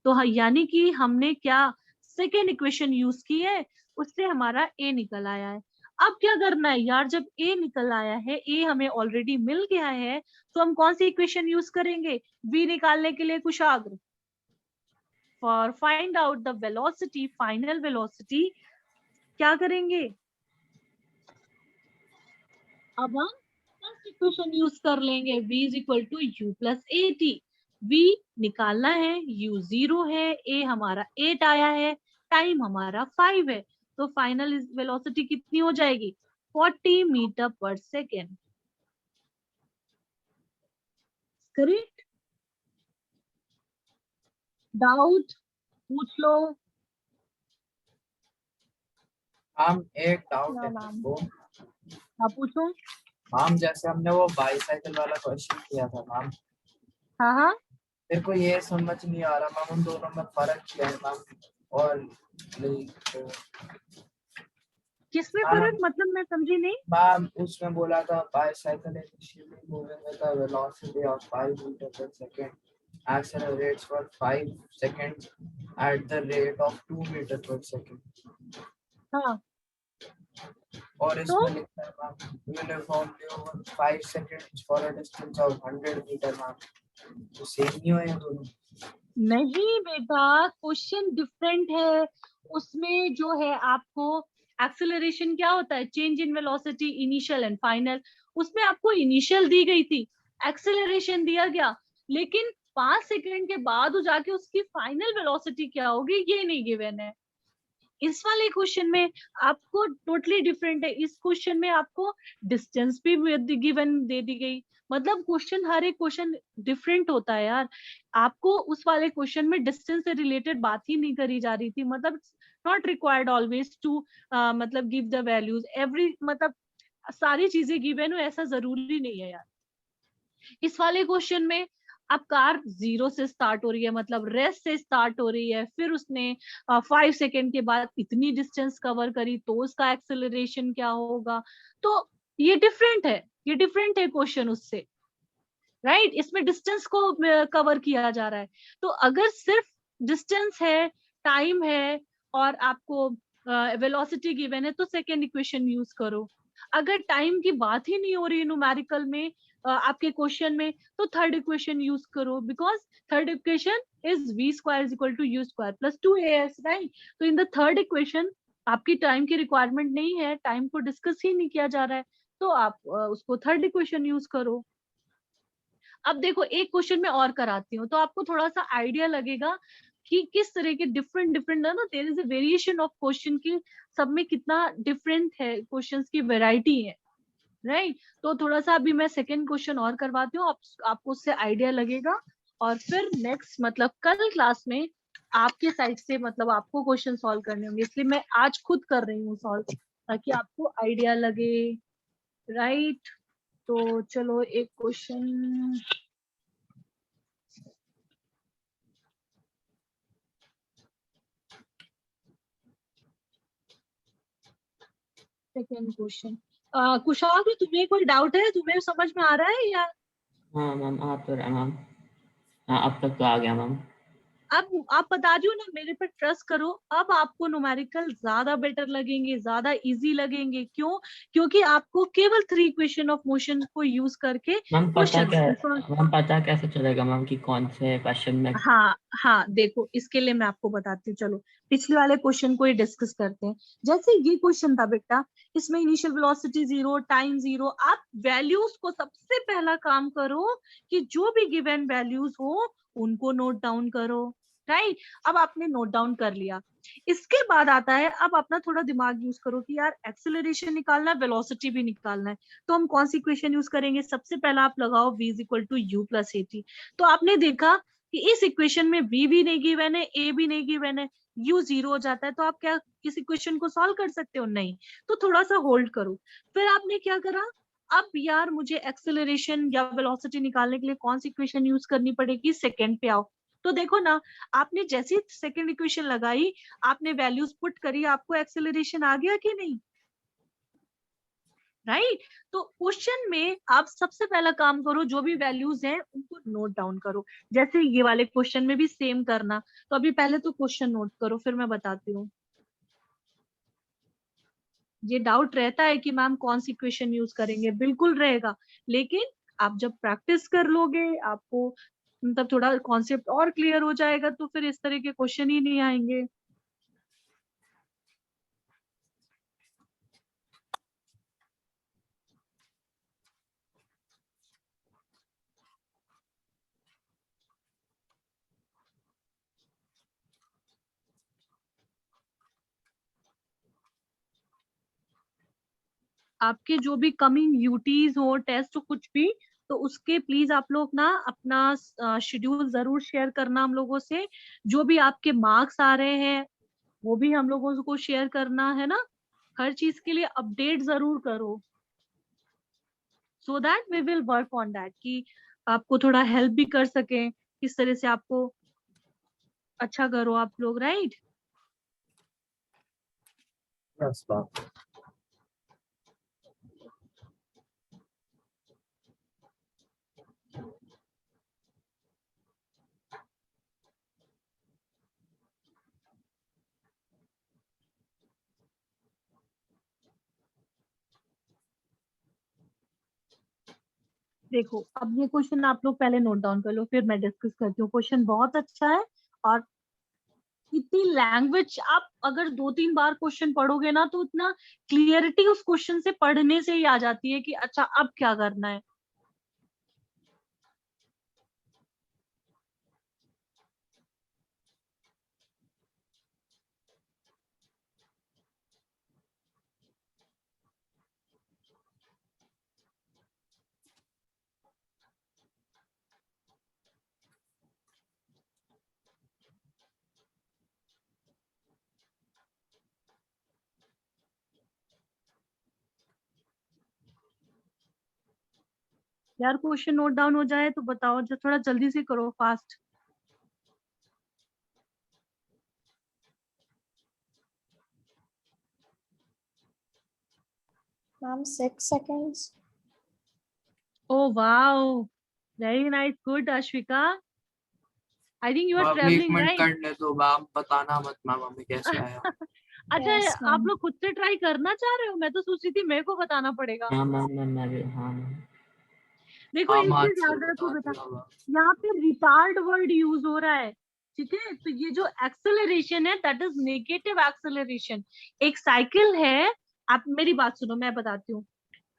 तो यानी कि हमने क्या सेकेंड इक्वेशन यूज की है, उससे हमारा ए निकल आया है। अब क्या करना है यार, जब ए निकल आया है, ए हमें ऑलरेडी मिल गया है, तो हम कौन सी इक्वेशन यूज करेंगे, वी निकालने के लिए Kushagra. For find out the velocity, final velocity, क्या करेंगे, अब हम फर्स्ट इक्वेशन यूज कर लेंगे, v is equal to u plus a t. v निकालना है, u 0 है, a हमारा 8 आया है, टाइम हमारा 5 है, तो फाइनल वेलोसिटी कितनी हो जाएगी, 40 मीटर पर सेकेंड। करेक्ट, डाउट पूछ लो। मैम एक डाउट No, है ma'am. मेरे को। हाँ पूछो। मैम जैसे हमने वो बाईसाइकिल वाला क्वेश्चन किया था मैम, हाँ हाँ, मेरे को ये समझ नहीं आ रहा मैम उन दोनों में फर्क क्या है मैम, और किसमें मैम फर्क, मतलब मैं समझी नहीं। मैम उसमें बोला था bicycle initially moving with a velocity of 5 metre per second, accelerates for 5 seconds at the rate of 2 metre per second. हाँ और तो इसमें लिखा है ma'am uniformly over 5 seconds for a distance of 100 metre ma'am, तो सेम नहीं है ये दोनों। नहीं बेटा, क्वेश्चन डिफरेंट है। उसमें जो है आपको एक्सेलरेशन क्या होता है, change in velocity initial and final, उसमें आपको इनिशियल दी गई थी, एक्सेलरेशन दिया गया, लेकिन 5 सेकंड के बाद जाके उसकी फाइनल वेलोसिटी क्या होगी ये नहीं गिवन है। इस वाले क्वेश्चन में आपको टोटली डिफरेंट है। इस क्वेश्चन में आपको डिस्टेंस भी गिवन दे दी गई, मतलब क्वेश्चन, हर एक क्वेश्चन डिफरेंट होता है यार। आपको उस वाले क्वेश्चन में डिस्टेंस से रिलेटेड बात ही नहीं करी जा रही थी, मतलब नॉट रिक्वायर्ड ऑलवेज टू मतलब गिव द वैल्यूज एवरी, मतलब सारी चीजें गिवन हो ऐसा जरूरी नहीं है यार। इस वाले क्वेश्चन में अब कार 0 से स्टार्ट हो रही है, मतलब रेस्ट से स्टार्ट हो रही है, फिर उसने 5 सेकेंड के बाद इतनी डिस्टेंस कवर करी, तो उसका एक्सेलरेशन क्या होगा। तो ये डिफरेंट है, ये डिफरेंट है क्वेश्चन उससे, राइट। इसमें डिस्टेंस को कवर किया जा रहा है। तो अगर सिर्फ डिस्टेंस है, टाइम है और आपको वेलोसिटी गिवन है, तो सेकेंड इक्वेशन यूज करो। अगर टाइम की बात ही नहीं हो रही न्यूमेरिकल में आपके क्वेश्चन में, तो थर्ड इक्वेशन यूज करो, because third equation is v square is equal to u square plus 2as, right. तो इन द थर्ड इक्वेशन आपकी टाइम की रिक्वायरमेंट नहीं है, टाइम को डिस्कस ही नहीं किया जा रहा है, तो आप उसको थर्ड इक्वेशन यूज करो। अब देखो एक क्वेश्चन में और कराती हूँ, तो आपको थोड़ा सा आइडिया लगेगा कि किस तरह के डिफरेंट डिफरेंट है ना, there is a variation of question की, सब में कितना डिफरेंट है, क्वेश्चंस की वैरायटी है, राइट। तो थोड़ा सा अभी मैं सेकंड क्वेश्चन और करवाती हूँ, आपको उससे आइडिया लगेगा, और फिर नेक्स्ट मतलब कल क्लास में आपके साइड से मतलब आपको क्वेश्चन सॉल्व करने होंगे, इसलिए मैं आज खुद कर रही हूँ सॉल्व, ताकि आपको आइडिया लगे, राइट। तो चलो एक क्वेश्चन, सेकेंड क्वेश्चन। कुशाल तुम्हें कोई डाउट है, तुम्हें समझ में आ रहा है या? हाँ मैम आ तो रहा मैम, हाँ अब तक तो आ गया मैम। अब आप बता रही हो ना, मेरे पर ट्रस्ट करो, अब आपको न्यूमेरिकल ज्यादा बेटर लगेंगे, ज्यादा इजी लगेंगे। क्यों? क्योंकि आपको केवल 3 इक्वेशन ऑफ मोशन को यूज करके मैम पता क्या, क्वेश्चन, मैम पता कैसे चलेगा मैम कि कौन से क्वेश्चन में? हाँ हाँ देखो इसके लिए मैं आपको बताती हूँ, चलो पिछले वाले क्वेश्चन को ही डिस्कस करते हैं। जैसे ये क्वेश्चन था बेटा, इसमें इनिशियल वेलोसिटी 0, टाइम 0। आप वैल्यूज को सबसे पहला काम करो कि जो भी गिवन वैल्यूज हो उनको नोट डाउन करो, राइट। अब आपने नोट डाउन कर लिया, इसके बाद आता है अब अपना थोड़ा दिमाग यूज करो कि यार एक्सेलरेशन निकालना है, वेलोसिटी भी निकालना है। तो हम कौन सी इक्वेशन यूज करेंगे? सबसे पहला आप लगाओ v is equal to u plus a t. तो आपने देखा कि इस इक्वेशन में v भी नहीं गिवन है, a भी नहीं गिवन है, u 0 हो जाता है। तो आप क्या किस इक्वेशन को सॉल्व कर सकते हो? नहीं। तो थोड़ा सा होल्ड करो। फिर आपने क्या करा? अब यार मुझे एक्सेलरेशन या वेलोसिटी निकालने के लिए कौन सी इक्वेशन यूज करनी पड़ेगी? सेकंड पे आओ। तो देखो ना, आपने जैसी सेकंड इक्वेशन लगाई, आपने वैल्यूज पुट करी, आपको एक्सेलरेशन आ गया कि नहीं? राइट। तो क्वेश्चन में आप सबसे पहला काम करो, जो भी वैल्यूज हैं उनको नोट डाउन करो। जैसे ये वाले क्वेश्चन में भी सेम करना। तो अभी पहले तो क्वेश्चन नोट करो, फिर मैं बताती हूँ। ये डाउट रहता है कि मैम कौन सी इक्वेशन यूज करेंगे, बिल्कुल रहेगा, लेकिन आप जब प्रैक्टिस कर लोगे आपको मतलब थोड़ा कॉन्सेप्ट और क्लियर हो जाएगा, तो फिर इस तरह के क्वेश्चन ही नहीं आएंगे। आपके जो भी कमिंग यूटीज हो, टेस्ट हो, कुछ भी, तो उसके प्लीज आप लोग ना अपना शेड्यूल जरूर शेयर करना हम लोगों से। जो भी आपके मार्क्स आ रहे हैं वो भी हम लोगों को शेयर करना है ना। हर चीज के लिए अपडेट जरूर करो, so that we will work on that, कि आपको थोड़ा हेल्प भी कर सके किस तरह से आपको अच्छा करो आप लोग, राइट। Yes ma'am. देखो अब ये क्वेश्चन आप लोग पहले नोट डाउन कर लो, फिर मैं डिस्कस करती हूँ। क्वेश्चन बहुत अच्छा है, और इतनी लैंग्वेज आप अगर 2-3 बार क्वेश्चन पढ़ोगे ना तो इतना क्लियरिटी उस क्वेश्चन से पढ़ने से ही आ जाती है कि अच्छा अब क्या करना है। यार क्वेश्चन नोट डाउन हो जाए तो बताओ, जो थोड़ा जल्दी से करो, fast. Ma'am, 6 seconds. Oh wow, very nice, good Ashvika. I think you are अब 1 ट्रेवलिंग, मिनट राइट? करने दो मैम, बताना मत मैम हमें कैसे आया। अच्छा, Yes, आप ma'am. लोग खुद से ट्राई करना चाह रहे हो? मैं तो सोच रही थी मेरे को बताना पड़ेगा। हाँ मैम, मैं भी, हाँ मैम। देखो हाँ एक आज चीज से याद रखो बता बेटा, दिया मैम। यहाँ पे रिटार्ड वर्ड यूज हो रहा है, ठीक है। तो ये जो एक्सेलरेशन है दैट इज नेगेटिव एक्सेलरेशन। एक साइकिल है, आप मेरी बात सुनो, मैं बताती हूँ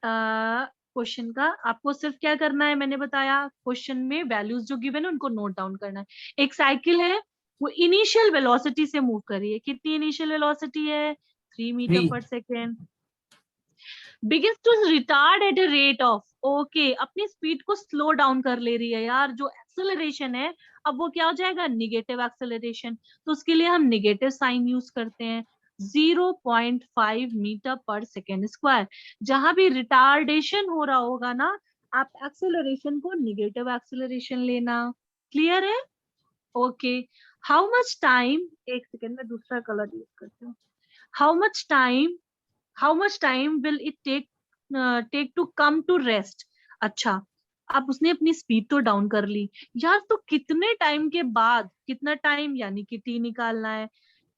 क्वेश्चन का। आपको सिर्फ क्या करना है, मैंने बताया क्वेश्चन में वैल्यूज जो गिवन है उनको नोट डाउन करना है। एक साइकिल है, वो इनिशियल वेलोसिटी से मूव कर रही है। कितनी इनिशियल वेलोसिटी है? 3 मीटर 3 पर second. begins to retard at a rate of, okay अपनी स्पीड को स्लो डाउन कर ले रही है यार। जो एक्सेलरेशन है अब वो क्या हो जाएगा? Negative acceleration. तो उसके लिए हम निगेटिव साइन यूज करते हैं। 0.5 मीटर पर सेकेंड स्क्वायर। जहां भी रिटार्डेशन हो रहा होगा ना, आप एक्सेलरेशन को निगेटिव एक्सेलरेशन लेना। क्लियर है? ओके। हाउ मच टाइम, एक सेकेंड में दूसरा कलर यूज करती हूँ। How much time will it take to come to rest. अच्छा, अब उसने अपनी स्पीड तो डाउन कर ली यार, तो कितने टाइम के बाद, कितना टाइम यानी कि टी निकालना है,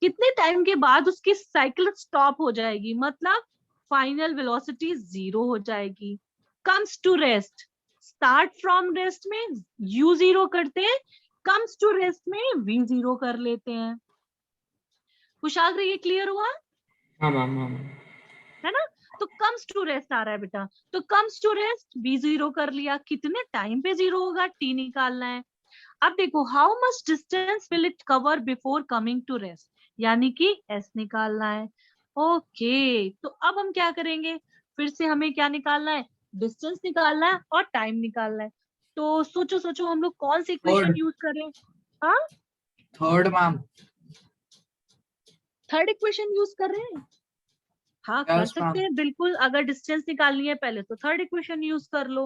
कितने टाइम के बाद उसकी साइकिल स्टॉप हो जाएगी, मतलब फाइनल वेलोसिटी 0 हो जाएगी। Comes to rest, start from rest में u 0 करते हैं, कम्स टू रेस्ट में v 0 कर लेते हैं। कुशाग्र ये क्लियर हुआ हाँ मैम, हाँ मैम। है ना? तो कम्स टू रेस्ट आ रहा है बेटा, तो comes to rest v zero कर लिया, कितने टाइम पे जीरो होगा, t निकालना है। अब देखो how much distance will it cover before coming to rest, यानी कि s निकालना है। ओके, तो अब हम क्या करेंगे, फिर से हमें क्या निकालना है, डिस्टेंस निकालना है और टाइम निकालना है। तो सोचो सोचो हम लोग कौन सी इक्वेशन Third. यूज करें। हाँ, third ma'am. Third equation use कर रहे हैं। हाँ कर Yes, सकते ma'am. हैं बिल्कुल, अगर डिस्टेंस निकालनी है पहले तो थर्ड इक्वेशन यूज कर लो,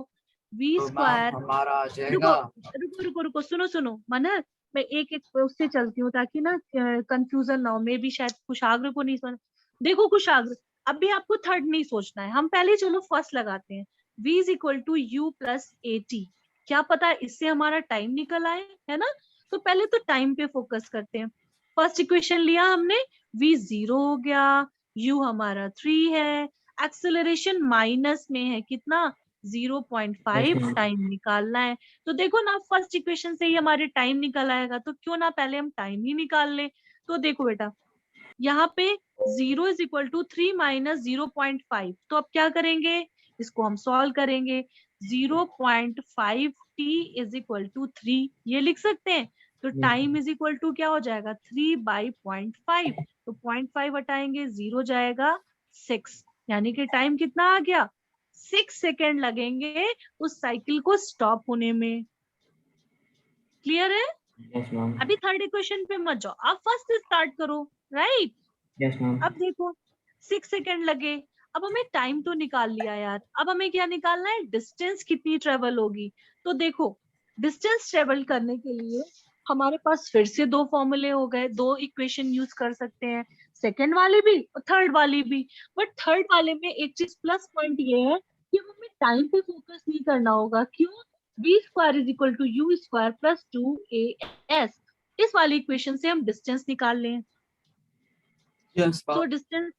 v तो मैम स्क्वायर। हमारा आ रुको जाएगा रुको रुको रुको, सुनो सुनो मनर, मैं एक एक उससे चलती हूँ ताकि ना कंफ्यूजन ना हो, मे भी शायद कुशाग्र को नहीं समझ। देखो कुशाग्र, अभी आपको थर्ड नहीं सोचना है, हम पहले चलो फर्स्ट लगाते हैं, v is equal to u plus a t, क्या पता इससे हमारा टाइम निकल आए, है ना? तो पहले तो टाइम पे फोकस करते हैं। फर्स्ट इक्वेशन लिया हमने, v जीरो हो गया, u हमारा 3 है, एक्सेलरेशन माइनस में है कितना, 0.5, Yes, ma'am. टाइम निकालना है। तो देखो ना फर्स्ट इक्वेशन से ही हमारे टाइम निकल आएगा, तो क्यों ना पहले हम टाइम ही निकाल लें। तो देखो बेटा, यहाँ पे 0 इज इक्वल टू 3 माइनस 0.5, तो अब क्या करेंगे, इसको हम सॉल्व करेंगे। 0.5 t इज इक्वल टू 3, ये लिख सकते हैं। तो Yes, time is equal to क्या हो जाएगा, 3 बाई 0.5, तो 0.5 हटाएंगे, 0 जाएगा 6, यानी कि टाइम कितना आ गया, 6 सेकेंड लगेंगे उस साइकिल को स्टॉप होने में। क्लियर है? yes, ma'am. अभी थर्ड इक्वेशन पे मत जाओ, आप फर्स्ट से स्टार्ट करो, राइट? Yes, ma'am. अब देखो 6 सेकेंड लगे, अब हमें टाइम तो निकाल लिया यार, अब हमें क्या निकालना है, डिस्टेंस कितनी ट्रेवल होगी। तो देखो डिस्टेंस ट्रेवल करने के लिए हमारे पास फिर से दो फॉर्मूले हो गए, दो इक्वेशन यूज कर सकते हैं, सेकेंड वाली भी और थर्ड वाली भी। बट थर्ड वाले में एक चीज प्लस पॉइंट ये है कि हमें टाइम पे फोकस नहीं करना होगा, क्यों, v square is equal to u square plus 2as, इस वाली इक्वेशन से हम डिस्टेंस निकाल लें। यस तो मैम। डिस्टेंस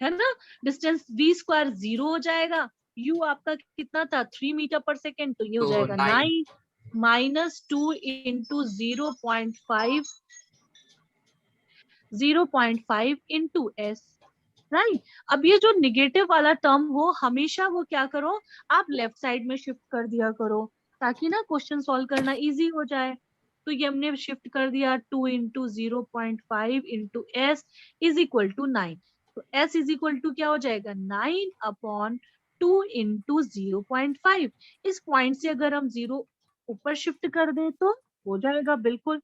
है ना, डिस्टेंस v स्क्वायर 0 हो जाएगा, u आपका कितना था 3 मीटर पर सेकेंड, तो ये हो तो जाएगा 9 9 minus 2 into 0.5 into S, right. अब ये जो निगेटिव वाला टर्म हो हमेशा वो क्या करो, आप लेफ्ट साइड में शिफ्ट कर दिया करो, ताकि ना क्वेश्चन सॉल्व करना इजी हो जाए। तो ये हमने शिफ्ट कर दिया, 2 into 0.5 into s is equal to 9, तो एस इज इक्वल टू क्या हो जाएगा, 9/2 इंटू 0.5। इस पॉइंट से अगर हम 0 ऊपर शिफ्ट कर दें तो हो जाएगा बिल्कुल।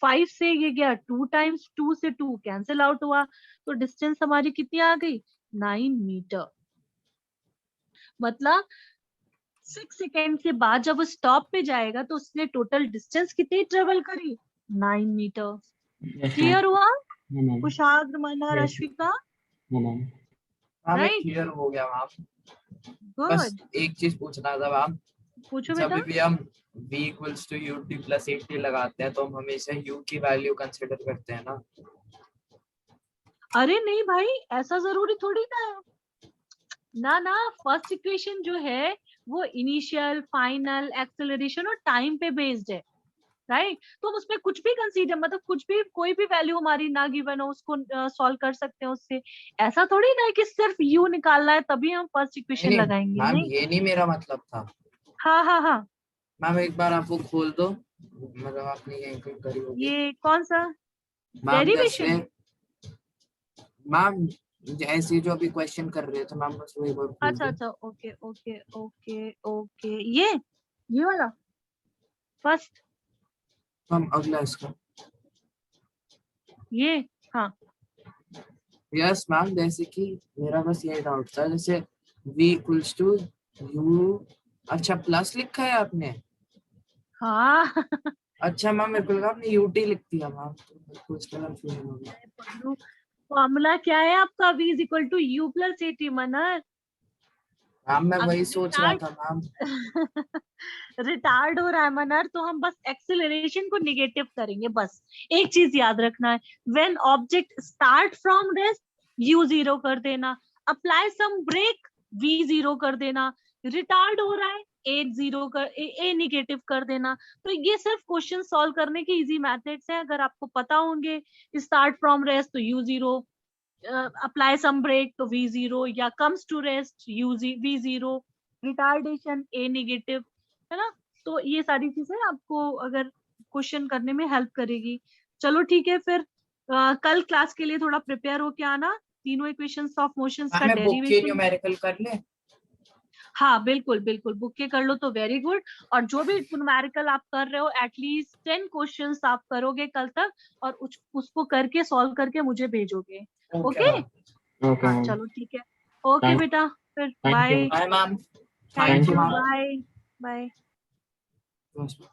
5 से ये गया 2 टाइम्स, 2 से 2 कैंसिल आउट हुआ, तो डिस्टेंस हमारी कितनी आ गई, 9 मीटर। मतलब 6 सेकेंड के बाद जब वो स्टॉप पे जाएगा तो उसने टोटल डिस्टेंस कितनी ट्रेवल करी, 9 मीटर। Yes, ma'am. क्लियर हुआ हाँ मैम। कुशाग्र, मनहर, Yes. अश्विका, हाँ मैम। Ma'am Right. क्लियर हो गया मैम। बस गुड, एक चीज पूछना था मैम, पूछो जब बेटा। भी हम v equals to u t plus 80 लगाते हैं तो हम हमेशा u की वैल्यू कंसिडर करते हैं ना। अरे नहीं भाई, ऐसा जरूरी थोड़ी ना है, ना ना, फर्स्ट इक्वेशन जो है वो इनिशियल, फाइनल, एक्सेलरेशन और टाइम पे बेस्ड है, राइट। तो हम उसमें कुछ भी कंसीडर, मतलब कुछ भी, कोई भी वैल्यू हमारी ना गिवन हो उसको सॉल्व कर सकते हैं उससे। ऐसा थोड़ी ना है कि सिर्फ यू निकालना है तभी हम फर्स्ट इक्वेशन नहीं लगाएंगे, मैम, नहीं। ये नहीं मेरा मतलब था। हाँ हाँ हाँ, मैम एक बार आप वो खोल दो, मतलब आपने यहीं कहीं करी होगी ये कौन सा मैम। जैसे डेरिवेशन, मैम जैसे जो अभी क्वेश्चन कर रहे थे मैम, बस वही खोल अच्छा दो। अच्छा, ओके ओके ओके ओके, ये वाला फर्स्ट, हम अगला इसका, ये, हाँ यस मैम। जैसे कि मेरा बस ये डाउट था, जैसे v इक्वल्स टू यू, अच्छा प्लस लिखा है आपने। हाँ अच्छा मैम मेरे को लगा आपने ut लिख दिया मैम, तो मेरे को इसका कंफ्यूजन हो गया। फॉर्मूला क्या है आपका, v is equal to u plus a t, Manar. Ma'am मैं वही अगर सोच रहा था मैम। रिटार्ड हो रहा है मनर, तो हम बस एक्सेलरेशन को निगेटिव करेंगे, बस एक चीज याद रखना है, when object start from rest u 0 कर देना, अप्लाई सम ब्रेक v 0 कर देना, रिटार्ड हो रहा है, ए जीरो कर ए निगेटिव कर देना। तो ये सिर्फ क्वेश्चन सॉल्व करने के इजी मेथड्स हैं, अगर आपको पता होंगे। स्टार्ट फ्रॉम रेस्ट तो u zero, apply some brake तो वी जीरो, या comes to rest v zero, retardation a negative, है ना। तो ये सारी चीजें आपको अगर क्वेश्चन करने में हेल्प करेगी। चलो ठीक है, फिर कल क्लास के लिए थोड़ा प्रिपेयर होके आना। तीनों इक्वेशंस ऑफ मोशंस का मैं बुक के डेरिवेशन, न्यूमेरिकल कर ले। हाँ बिल्कुल बिल्कुल, बुक के कर लो तो वेरी गुड। और जो भी न्यूमेरिकल आप कर रहे हो एटलीस्ट 10 क्वेश्चंस आप करोगे कल तक, और उसको करके सॉल्व करके मुझे भेजोगे। ओके ओके हाँ मैम, चलो ठीक है, ओके Thank- बेटा, फिर Thank you. Bye. Bye ma'am. Thank you, you, ma'am. Bye bye. Yes.